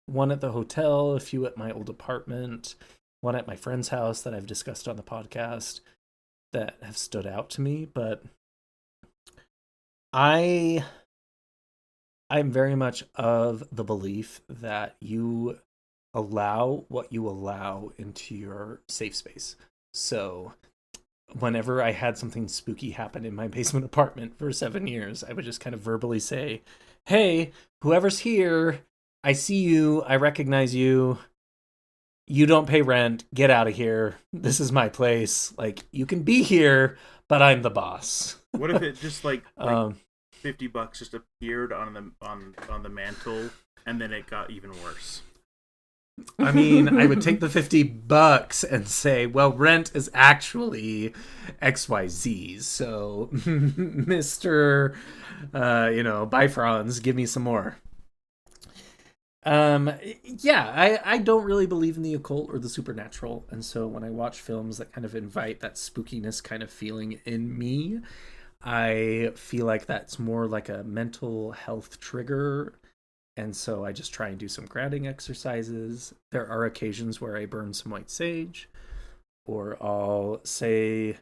one at the hotel, a few at my old apartment, one at my friend's house that I've discussed on the podcast, that have stood out to me, but I'm very much of the belief that you allow what you allow into your safe space. So whenever I had something spooky happen in my basement apartment for 7 years, I would just kind of verbally say, hey, whoever's here, I see you, I recognize you. You don't pay rent, get out of here. This is my place. Like, you can be here, but I'm the boss. What if it just like $50 just appeared on the mantle, and then it got even worse? I mean, I would take the $50 and say, well, rent is actually XYZ. So, Mr. Bifrons, give me some more. I don't really believe in the occult or the supernatural, and so when I watch films that kind of invite that spookiness kind of feeling in me, I feel like that's more like a mental health trigger, and so I just try and do some grounding exercises. There are occasions where I burn some white sage, or I'll say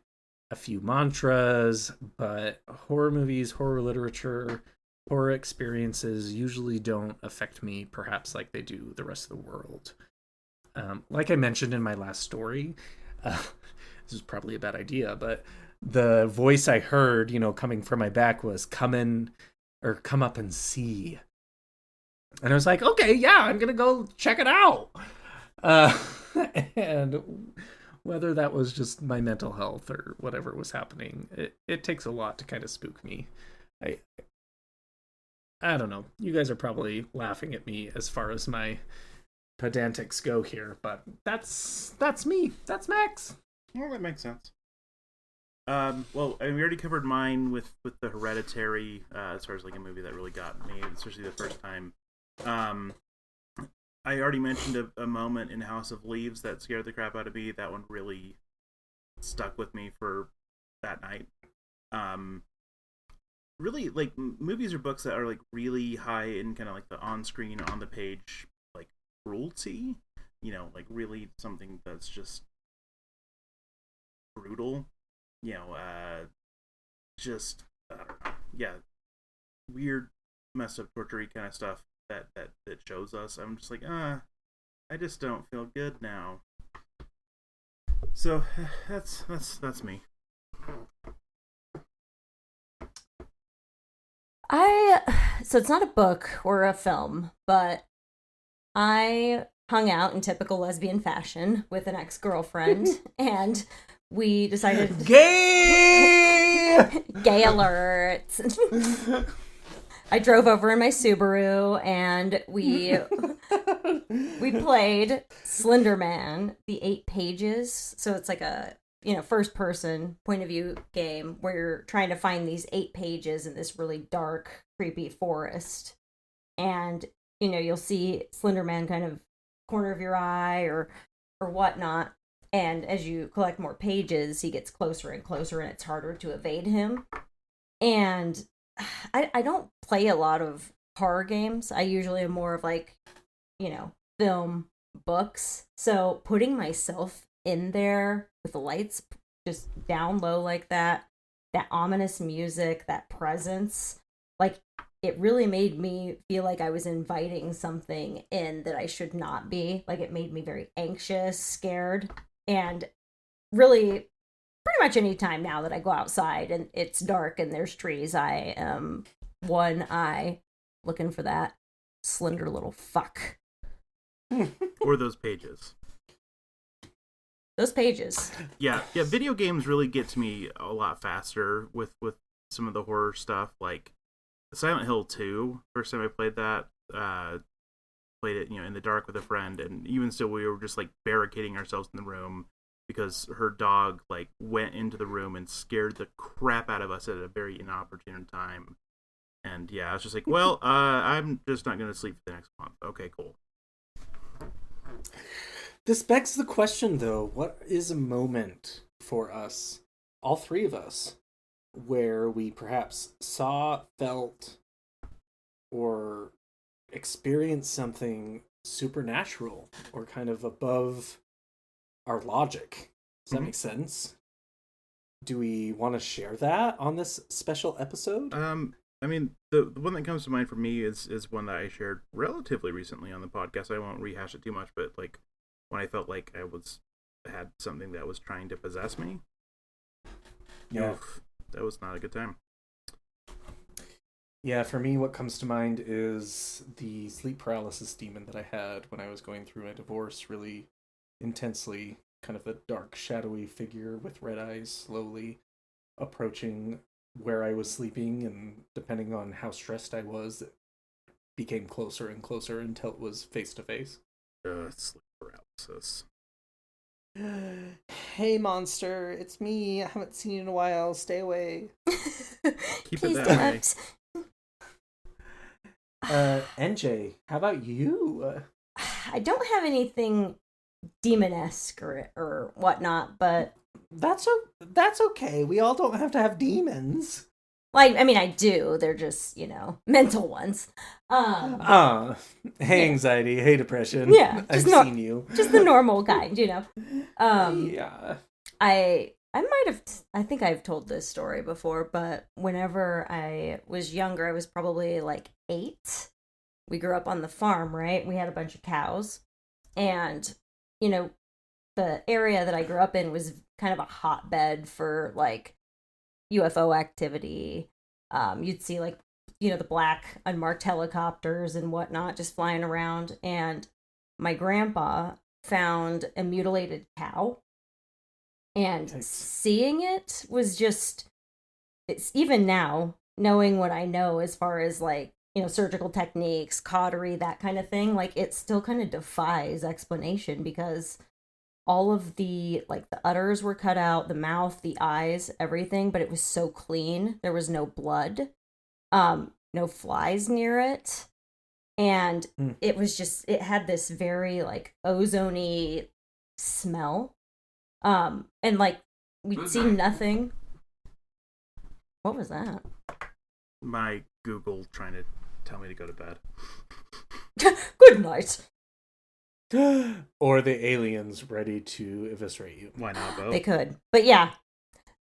a few mantras, but horror movies, horror literature, horror experiences usually don't affect me perhaps like they do the rest of the world. Like I mentioned in my last story, this is probably a bad idea, but the voice I heard, coming from my back was come up and see. And I was like, okay, yeah, I'm going to go check it out. And whether that was just my mental health or whatever was happening, it takes a lot to kind of spook me. I don't know. You guys are probably laughing at me as far as my pedantics go here, but that's me. That's Max. Well, that makes sense. Well, we already covered mine with the Hereditary, as far as like a movie that really got me, especially the first time. I already mentioned a moment in House of Leaves that scared the crap out of me. That one really stuck with me for that night. Really, like, movies or books that are like really high in kind of like the on-screen, on the page, like cruelty, like really something that's just brutal, just weird, messed up, torture-y kind of stuff that shows us. I'm just like, I just don't feel good now. So that's me. So it's not a book or a film, but I hung out in typical lesbian fashion with an ex-girlfriend, and we decided Gay! gay alert. I drove over in my Subaru, and we played Slender Man, the 8 pages. So it's like a first person point of view game where you're trying to find these 8 pages in this really dark, creepy forest, and you'll see Slender Man kind of corner of your eye or whatnot. And as you collect more pages, he gets closer and closer, and it's harder to evade him. And I don't play a lot of horror games. I usually am more of like, film, books. So putting myself in there with the lights just down low like that ominous music, that presence, like it really made me feel like I was inviting something in that I should not be. Like it made me very anxious, scared, and really pretty much any time now that I go outside and it's dark and there's trees, I am one eye looking for that slender little fuck. Or those pages. Those pages. Yeah. Video games really get to me a lot faster with some of the horror stuff. Like Silent Hill 2, first time I played that, played it in the dark with a friend, and even still we were just like barricading ourselves in the room because her dog like went into the room and scared the crap out of us at a very inopportune time. And yeah, I was just like, well, I'm just not going to sleep for the next month. Okay, cool. This begs the question, though, what is a moment for us, all three of us, where we perhaps saw, felt, or experienced something supernatural or kind of above our logic? Does that make sense? Do we want to share that on this special episode? I mean, the one that comes to mind for me is one that I shared relatively recently on the podcast. I won't rehash it too much, but like when I felt like I had something that was trying to possess me. Yeah. Oof, that was not a good time. Yeah, for me, what comes to mind is the sleep paralysis demon that I had when I was going through my divorce really intensely. Kind of a dark, shadowy figure with red eyes slowly approaching where I was sleeping, and depending on how stressed I was, it became closer and closer until it was face to face. Sleep paralysis. Hey, monster, it's me. I haven't seen you in a while. Stay away. Keep Please it that don't. way. NJ, how about you? I don't have anything demon-esque or whatnot, but That's okay. We all don't have to have demons. like, I mean, I do. They're just, mental ones. Hey, anxiety, hey, depression. Yeah, I've just seen you. Just the normal kind, Yeah. I might have, I think I've told this story before, but whenever I was younger, I was probably like 8. We grew up on the farm, right? We had a bunch of cows, and the area that I grew up in was kind of a hotbed for like UFO activity. You'd see like, the black unmarked helicopters and whatnot just flying around. And my grandpa found a mutilated cow, and Yikes. seeing it was just, it's even now, knowing what I know as far as like, surgical techniques, cautery, that kind of thing, like it still kind of defies explanation because all of the udders were cut out, the mouth, the eyes, everything, but it was so clean. There was no blood, no flies near it. And it was just, it had this very like ozone-y smell. And like we'd seen nothing. What was that? My Google trying to tell me to go to bed. Good night. Or the aliens ready to eviscerate you. Why not both? They could. But yeah,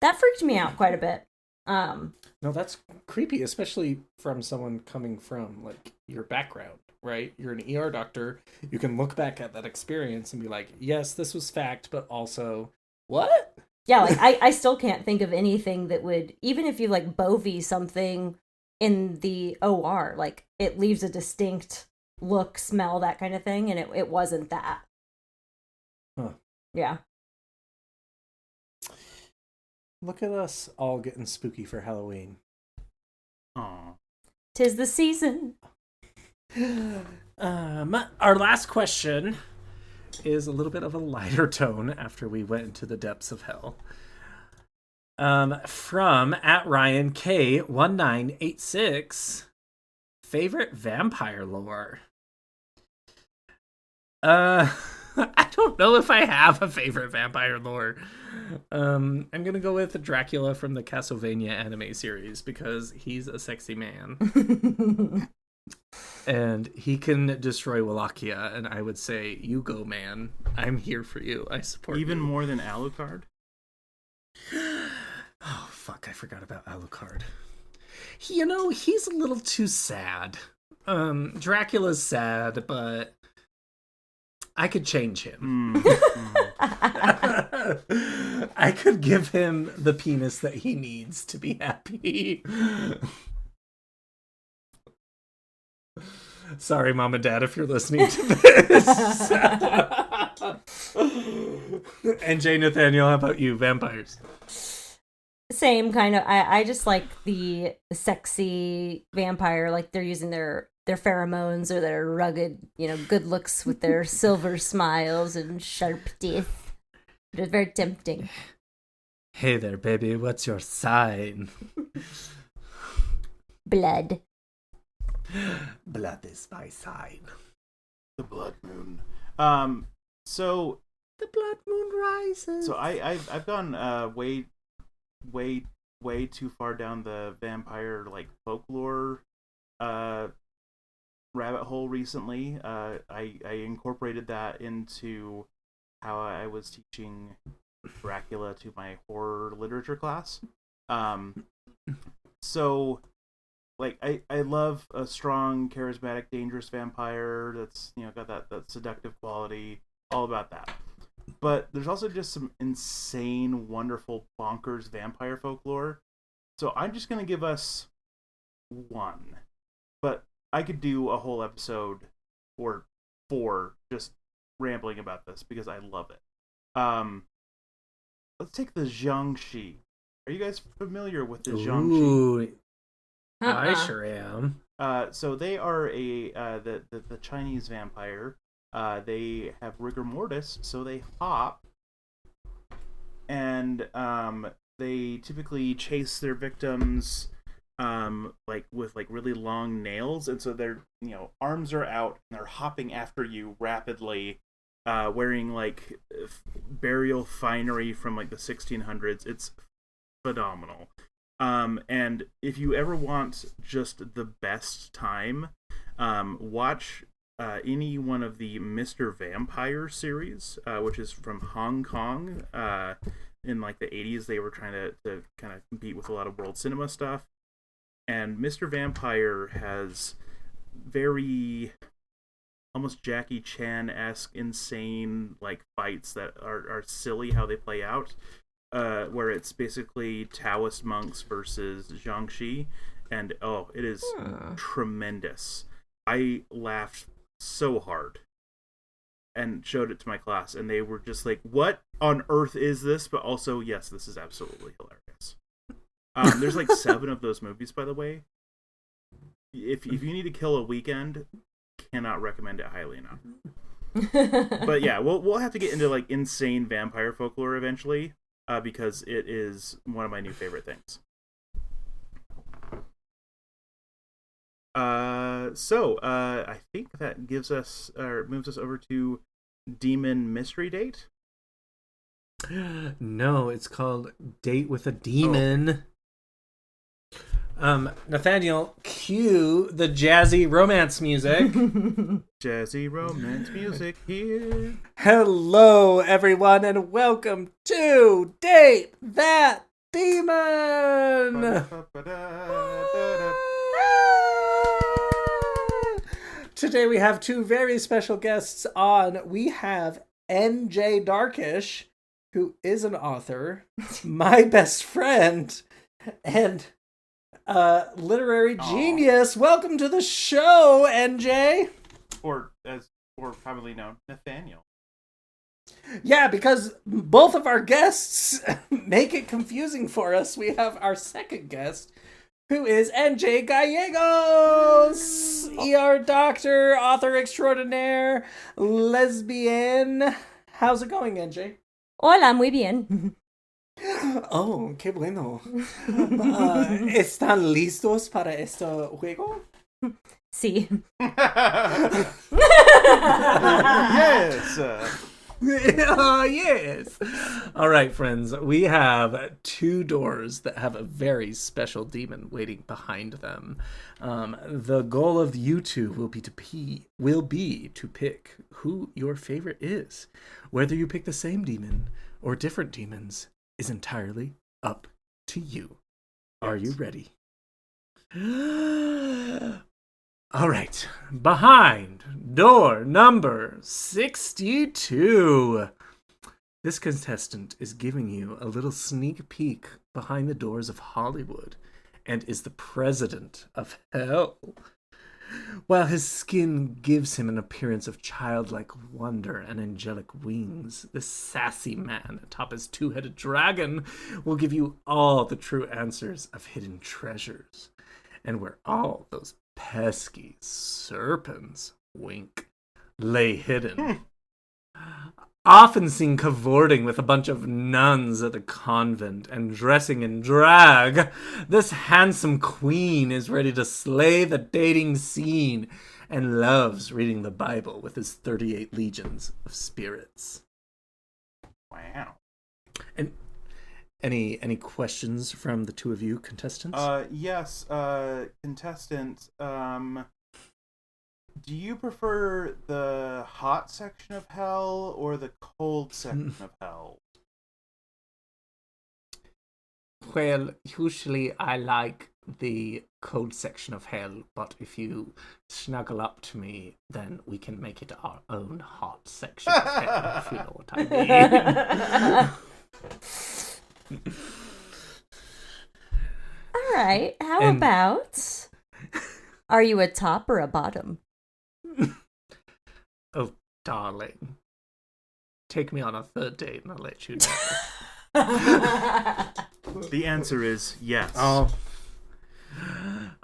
that freaked me out quite a bit. No, that's creepy, especially from someone coming from like your background, right? You're an ER doctor. You can look back at that experience and be like, yes, this was fact, but also What? Yeah, like I still can't think of anything that would, even if you like bovie something in the OR, like it leaves a distinct look, smell, that kind of thing, and it wasn't that. Huh. Yeah. Look at us all getting spooky for Halloween. Aw. 'Tis the season. Our last question is a little bit of a lighter tone after we went into the depths of hell. From @Ryan K1986, favorite vampire lore. I don't know if I have a favorite vampire lore. I'm gonna go with Dracula from the Castlevania anime series because he's a sexy man. And he can destroy Wallachia, and I would say, you go, man. I'm here for you. I support Even you. more than Alucard? Oh, fuck, I forgot about Alucard. He's a little too sad. Dracula's sad, but I could change him. I could give him the penis that he needs to be happy. Sorry, Mom and Dad, if you're listening to this. And Jay, Nathaniel, how about you? Vampires. Same kind of. I just like the sexy vampire, like they're using their pheromones or their rugged, good looks with their silver smiles and sharp teeth. It's very tempting. Hey there, baby. What's your sign? Blood. Blood is my sign. The blood moon. So the blood moon rises. So I've gone way too far down the vampire like folklore rabbit hole recently. I incorporated that into how I was teaching Dracula to my horror literature class. So like I love a strong, charismatic, dangerous vampire that's got that seductive quality, all about that. But there's also just some insane, wonderful, bonkers vampire folklore. So I'm just gonna give us one. But I could do a whole episode or 4 just rambling about this because I love it. Let's take the Jiangxi. Are you guys familiar with the Jiangxi? Ooh, I sure am. So they are the Chinese vampire. They have rigor mortis, so they hop, and they typically chase their victims like with like really long nails, and so their arms are out and they're hopping after you rapidly, wearing like burial finery from like the 1600s. It's phenomenal. And if you ever want just the best time, watch any one of the Mr. Vampire series, which is from Hong Kong. In like the 80s, they were trying to kind of compete with a lot of world cinema stuff. And Mr. Vampire has very almost Jackie Chan-esque insane like fights that are silly how they play out. Where it's basically Taoist monks versus Jiangxi, and it is tremendous. I laughed so hard and showed it to my class, and they were just like, "What on earth is this?" But also, yes, this is absolutely hilarious. There's like 7 of those movies, by the way. If you need to kill a weekend, cannot recommend it highly enough. But yeah, we'll have to get into like insane vampire folklore eventually. Because it is one of my new favorite things. So I think that gives us or moves us over to Demon Mystery Date. No, it's called Date with a Demon. Nathaniel, cue the jazzy romance music. Jazzy romance music here. Hello, everyone, and welcome to Date That Demon! Today we have 2 very special guests on. We have NJ Darkish, who is an author, my best friend, and literary genius. Welcome to the show, NJ. Or probably known, Nathaniel. Yeah, because both of our guests make it confusing for us. We have our second guest, who is NJ Gallegos, ER doctor, author extraordinaire, lesbian. How's it going, NJ? Hola, muy bien. Oh, qué bueno. ¿Están listos para este juego? Sí. Yes. Yes. All right, friends. We have two doors that have a very special demon waiting behind them. The goal of you two will be to pick who your favorite is. Whether you pick the same demon or different demons is entirely up to you. Are you ready? All right, behind door number 62. This contestant is giving you a little sneak peek behind the doors of Hollywood and is the president of hell. While his skin gives him an appearance of childlike wonder and angelic wings, this sassy man atop his two-headed dragon will give you all the true answers of hidden treasures, and where all those pesky serpents, wink, lay hidden. Often seen cavorting with a bunch of nuns at a convent and dressing in drag, this handsome queen is ready to slay the dating scene and loves reading the Bible with his 38 legions of spirits. Wow. And any questions from the two of you contestants? Yes, contestant, do you prefer the hot section of hell or the cold section of hell? Well, usually I like the cold section of hell, but if you snuggle up to me, then we can make it our own hot section of hell, if you know what I mean. All right. How about, are you a top or a bottom? Oh, darling. Take me on a third date and I'll let you know. The answer is yes. Oh.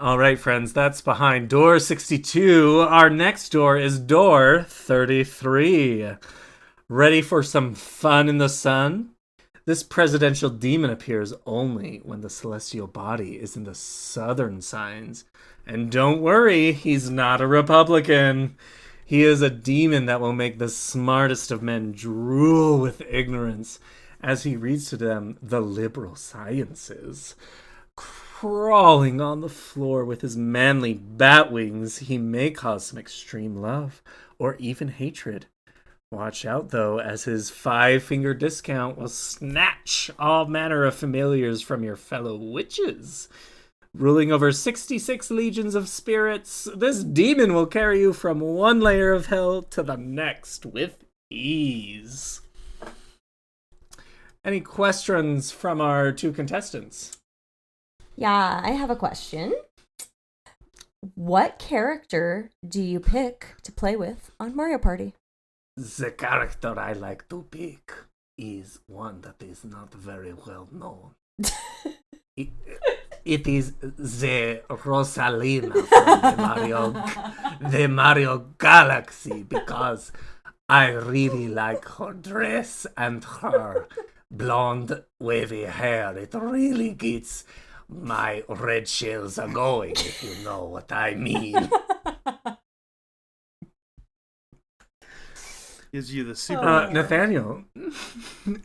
All right, friends, that's behind door 62. Our next door is door 33. Ready for some fun in the sun? This presidential demon appears only when the celestial body is in the southern signs. And don't worry, he's not a Republican. He is a demon that will make the smartest of men drool with ignorance as he reads to them the liberal sciences. Crawling on the floor with his manly bat wings, he may cause some extreme love or even hatred. Watch out, though, as his 5-finger discount will snatch all manner of familiars from your fellow witches. Ruling over 66 legions of spirits, this demon will carry you from one layer of hell to the next with ease. Any questions from our two contestants? Yeah, I have a question. What character do you pick to play with on Mario Party? The character I like to pick is one that is not very well known. It is the Rosalina from the Mario Galaxy, because I really like her dress and her blonde wavy hair. It really gets my red shells a going, if you know what I mean. Gives you the super. Nathaniel,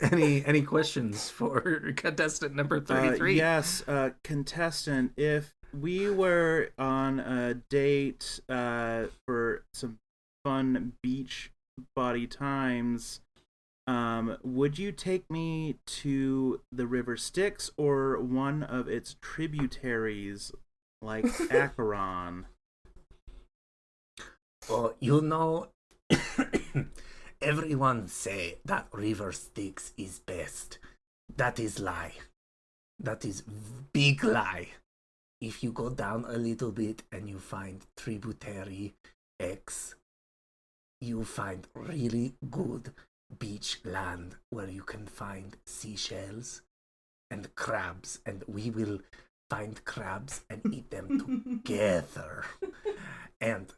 any questions for contestant number 33? Yes, contestant. If we were on a date for some fun beach body times, would you take me to the River Styx or one of its tributaries, like Acheron? Well, you know, Everyone say that River Styx is best. That is lie. That is big lie. If you go down a little bit and you find Tributary X, you find really good beach land where you can find seashells and crabs, and we will find crabs and eat them together. And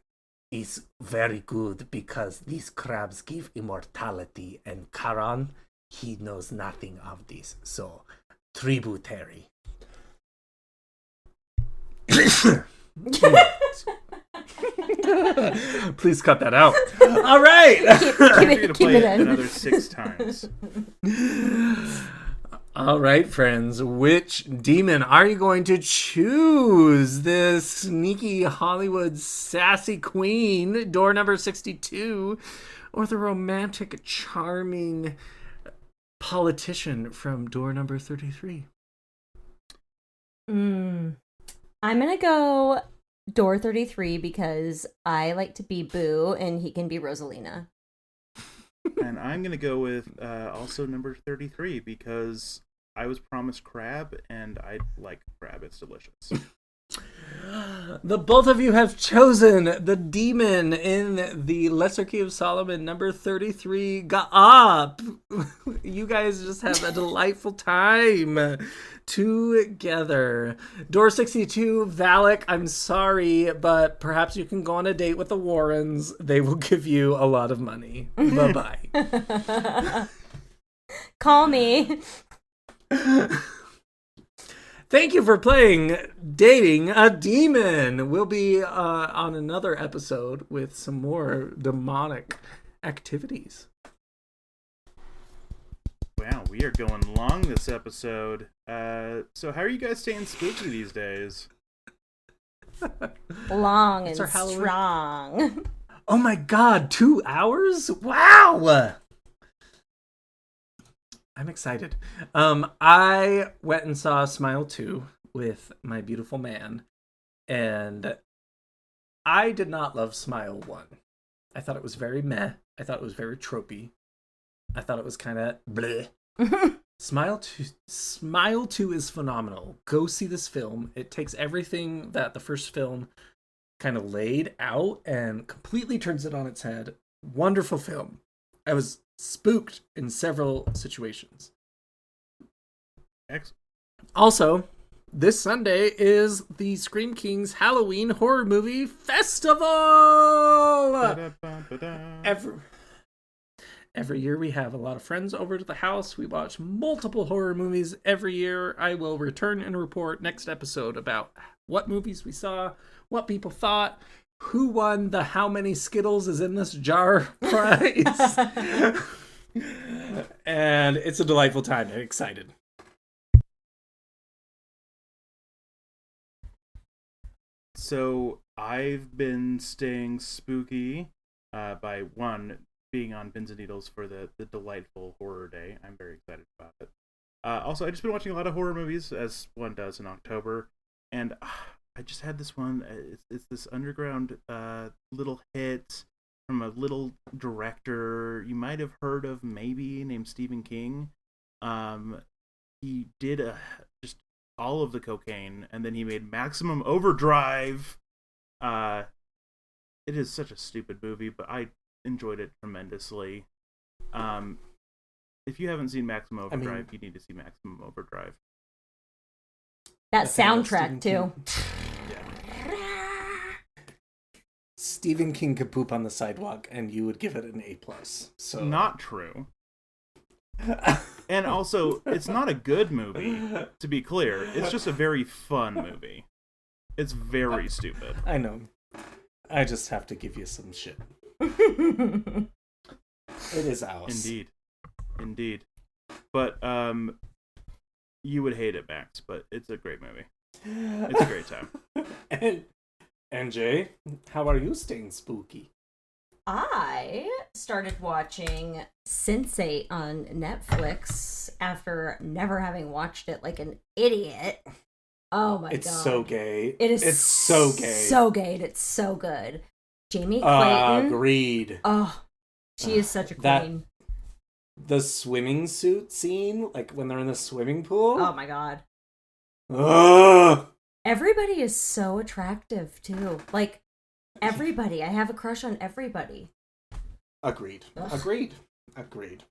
it's very good because these crabs give immortality, and Charon, he knows nothing of this. So, Tributary. Please cut that out. All right. Keep it in. Another 6 times. All right, friends. Which demon are you going to choose? This sneaky Hollywood sassy queen, door number 62, or the romantic, charming politician from door number 33? I'm going to go door 33 because I like to be Boo and he can be Rosalina. And I'm going to go with also number 33 because I was promised crab and I like crab. It's delicious. The both of you have chosen the demon in the Lesser Key of Solomon, number 33, Ga'ap. You guys just have a delightful time together. Door 62, Valak, I'm sorry, but perhaps you can go on a date with the Warrens. They will give you a lot of money. Bye-bye. Call me. Thank you for playing Dating a Demon. We'll be on another episode with some more demonic activities. Wow, we are going long this episode. So how are you guys staying spooky these days? Long It's and our Halloween. strong. Oh my god, 2 hours? Wow! I'm excited. I went and saw Smile 2 with my beautiful man, and I did not love Smile 1. I thought it was very meh. I thought it was very tropey. I thought it was kind of bleh. Smile 2 is phenomenal. Go see this film. It takes everything that the first film kind of laid out and completely turns it on its head. Wonderful film. I was spooked in several situations. Excellent. Also, this Sunday is the Scream Kings Halloween Horror Movie Festival! Every year we have a lot of friends over to the house. We watch multiple horror movies every year. I will return and report next episode about what movies we saw, what people thought, who won the how many Skittles is in this jar prize. And it's a delightful time. I'm excited. So I've been staying spooky by being on Pins and Needles for the delightful horror day. I'm very excited about it. Also, I've just been watching a lot of horror movies, as one does in October, and I just had this one. It's this underground little hit from a little director you might have heard of, maybe, named Stephen King. He did just all of the cocaine, and then he made Maximum Overdrive. It is such a stupid movie, but I enjoyed it tremendously. If you haven't seen Maximum Overdrive, you need to see Maximum Overdrive. That soundtrack, too. Stephen King could poop on the sidewalk and you would give it an A+. So not true. And also, it's not a good movie, to be clear. It's just a very fun movie. It's very stupid. I know. I just have to give you some shit. It is ours. Indeed. But you would hate it, Max, but it's a great movie. It's a great time. And Jay, how are you staying spooky? I started watching Sense8 on Netflix after never having watched it like an idiot. Oh my god. It's so gay. It's so gay. So gay. It's so good. Jamie Clayton. Agreed. Oh, She is such a That- queen. The swimming suit scene, like when they're in the swimming pool. Oh my god. Ugh! Everybody is so attractive too. Like everybody. I have a crush on everybody. Agreed. Ugh. Agreed.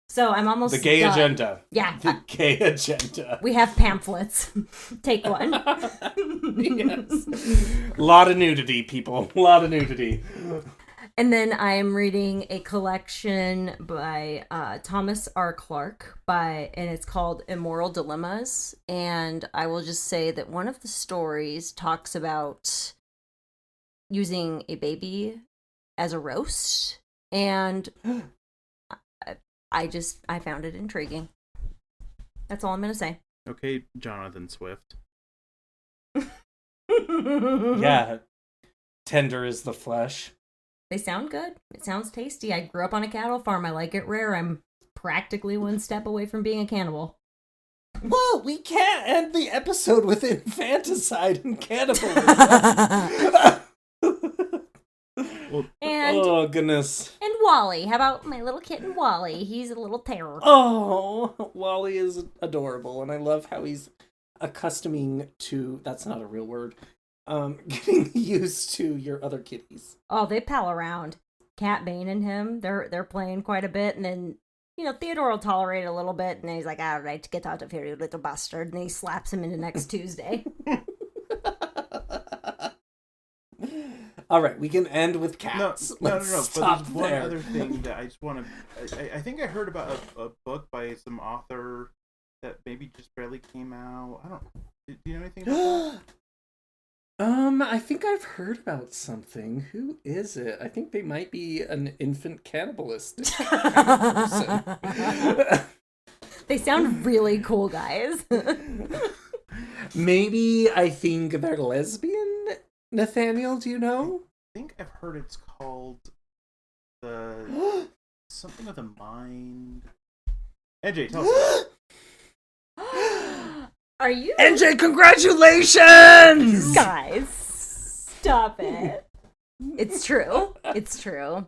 So I'm almost The gay done. agenda. Yeah. The gay agenda. We have pamphlets. Take one. Yes. A lot of nudity, people. A lot of nudity. And then I'm reading a collection by Thomas R. Clarke and it's called Immoral Dilemmas. And I will just say that one of the stories talks about using a baby as a roast, and I found it intriguing. That's all I'm gonna say. Okay, Jonathan Swift. Yeah. Tender is the flesh. They sound good. It sounds tasty. I grew up on a cattle farm. I like it rare. I'm practically one step away from being a cannibal. Well, we can't end the episode with infanticide and cannibalism. And Oh, goodness. and Wally. How about my little kitten Wally? He's a little terror. Oh, Wally is adorable, and I love how he's accustoming to, that's not a real word, getting used to your other kitties. Oh, they pal around. Cat Bane and him, they're playing quite a bit, and then Theodore will tolerate it a little bit, and then he's like, "All right, get out of here, you little bastard," and then he slaps him into next Tuesday. All right, we can end with No, cats. no. Let's But stop there's one there. other thing that I just want to. I think I heard about a book by some author that maybe just barely came out. I don't. Do you know anything about that? I think I've heard about something. Who is it? I think they might be an infant cannibalist. They sound really cool, guys. Maybe I think they're lesbian. Nathaniel, do you know? I think I've heard it's called the something of the mind. NJ, tell us. Are you NJ, congratulations! guys? Stop it. It's true. It's true.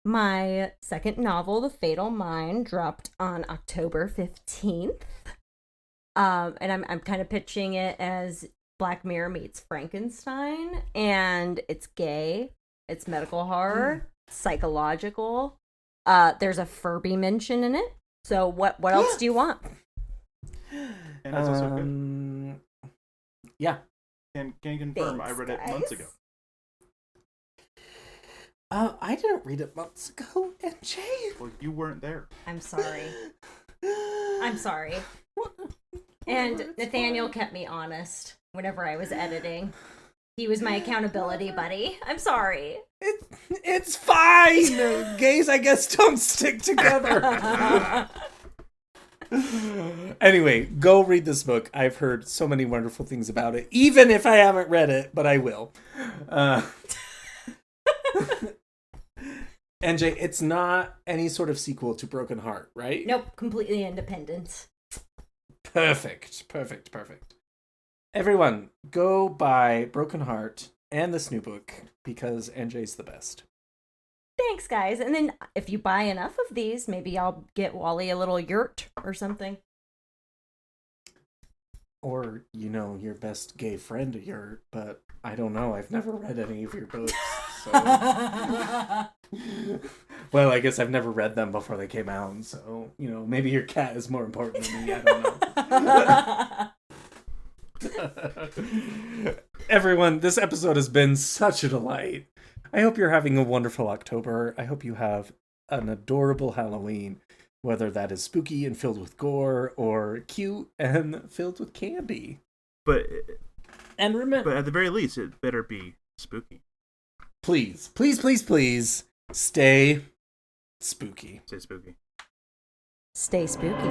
My second novel, The Fatal Mind, dropped on October 15th. And I'm kind of pitching it as Black Mirror meets Frankenstein, and it's gay, it's medical horror, psychological. There's a Furby mention in it. So what else do you want? And it's also good. Yeah. Can you confirm? Thanks, I read it guys. months ago. I didn't read it months ago, NJ. Well, you weren't there. I'm sorry. I'm sorry. And Nathaniel kept me honest whenever I was editing. He was my accountability buddy. I'm sorry. It's fine. Gays, I guess, don't stick together. Anyway, go read this book. I've heard so many wonderful things about it, even if I haven't read it, but I will. NJ, it's not any sort of sequel to Broken Heart, right? Nope, completely independent. Perfect. Everyone, go buy Broken Heart and this new book because NJ's the best. Thanks, guys. And then if you buy enough of these, maybe I'll get Wally a little yurt or something. Or, your best gay friend a yurt, but I don't know. I've never read any of your books, so... Well, I guess I've never read them before they came out, so, maybe your cat is more important than me. I don't know. Everyone, this episode has been such a delight. I hope you're having a wonderful October. I hope you have an adorable Halloween, whether that is spooky and filled with gore or cute and filled with candy. But And at the very least, it better be spooky. please, stay spooky. Say spooky. Stay spooky.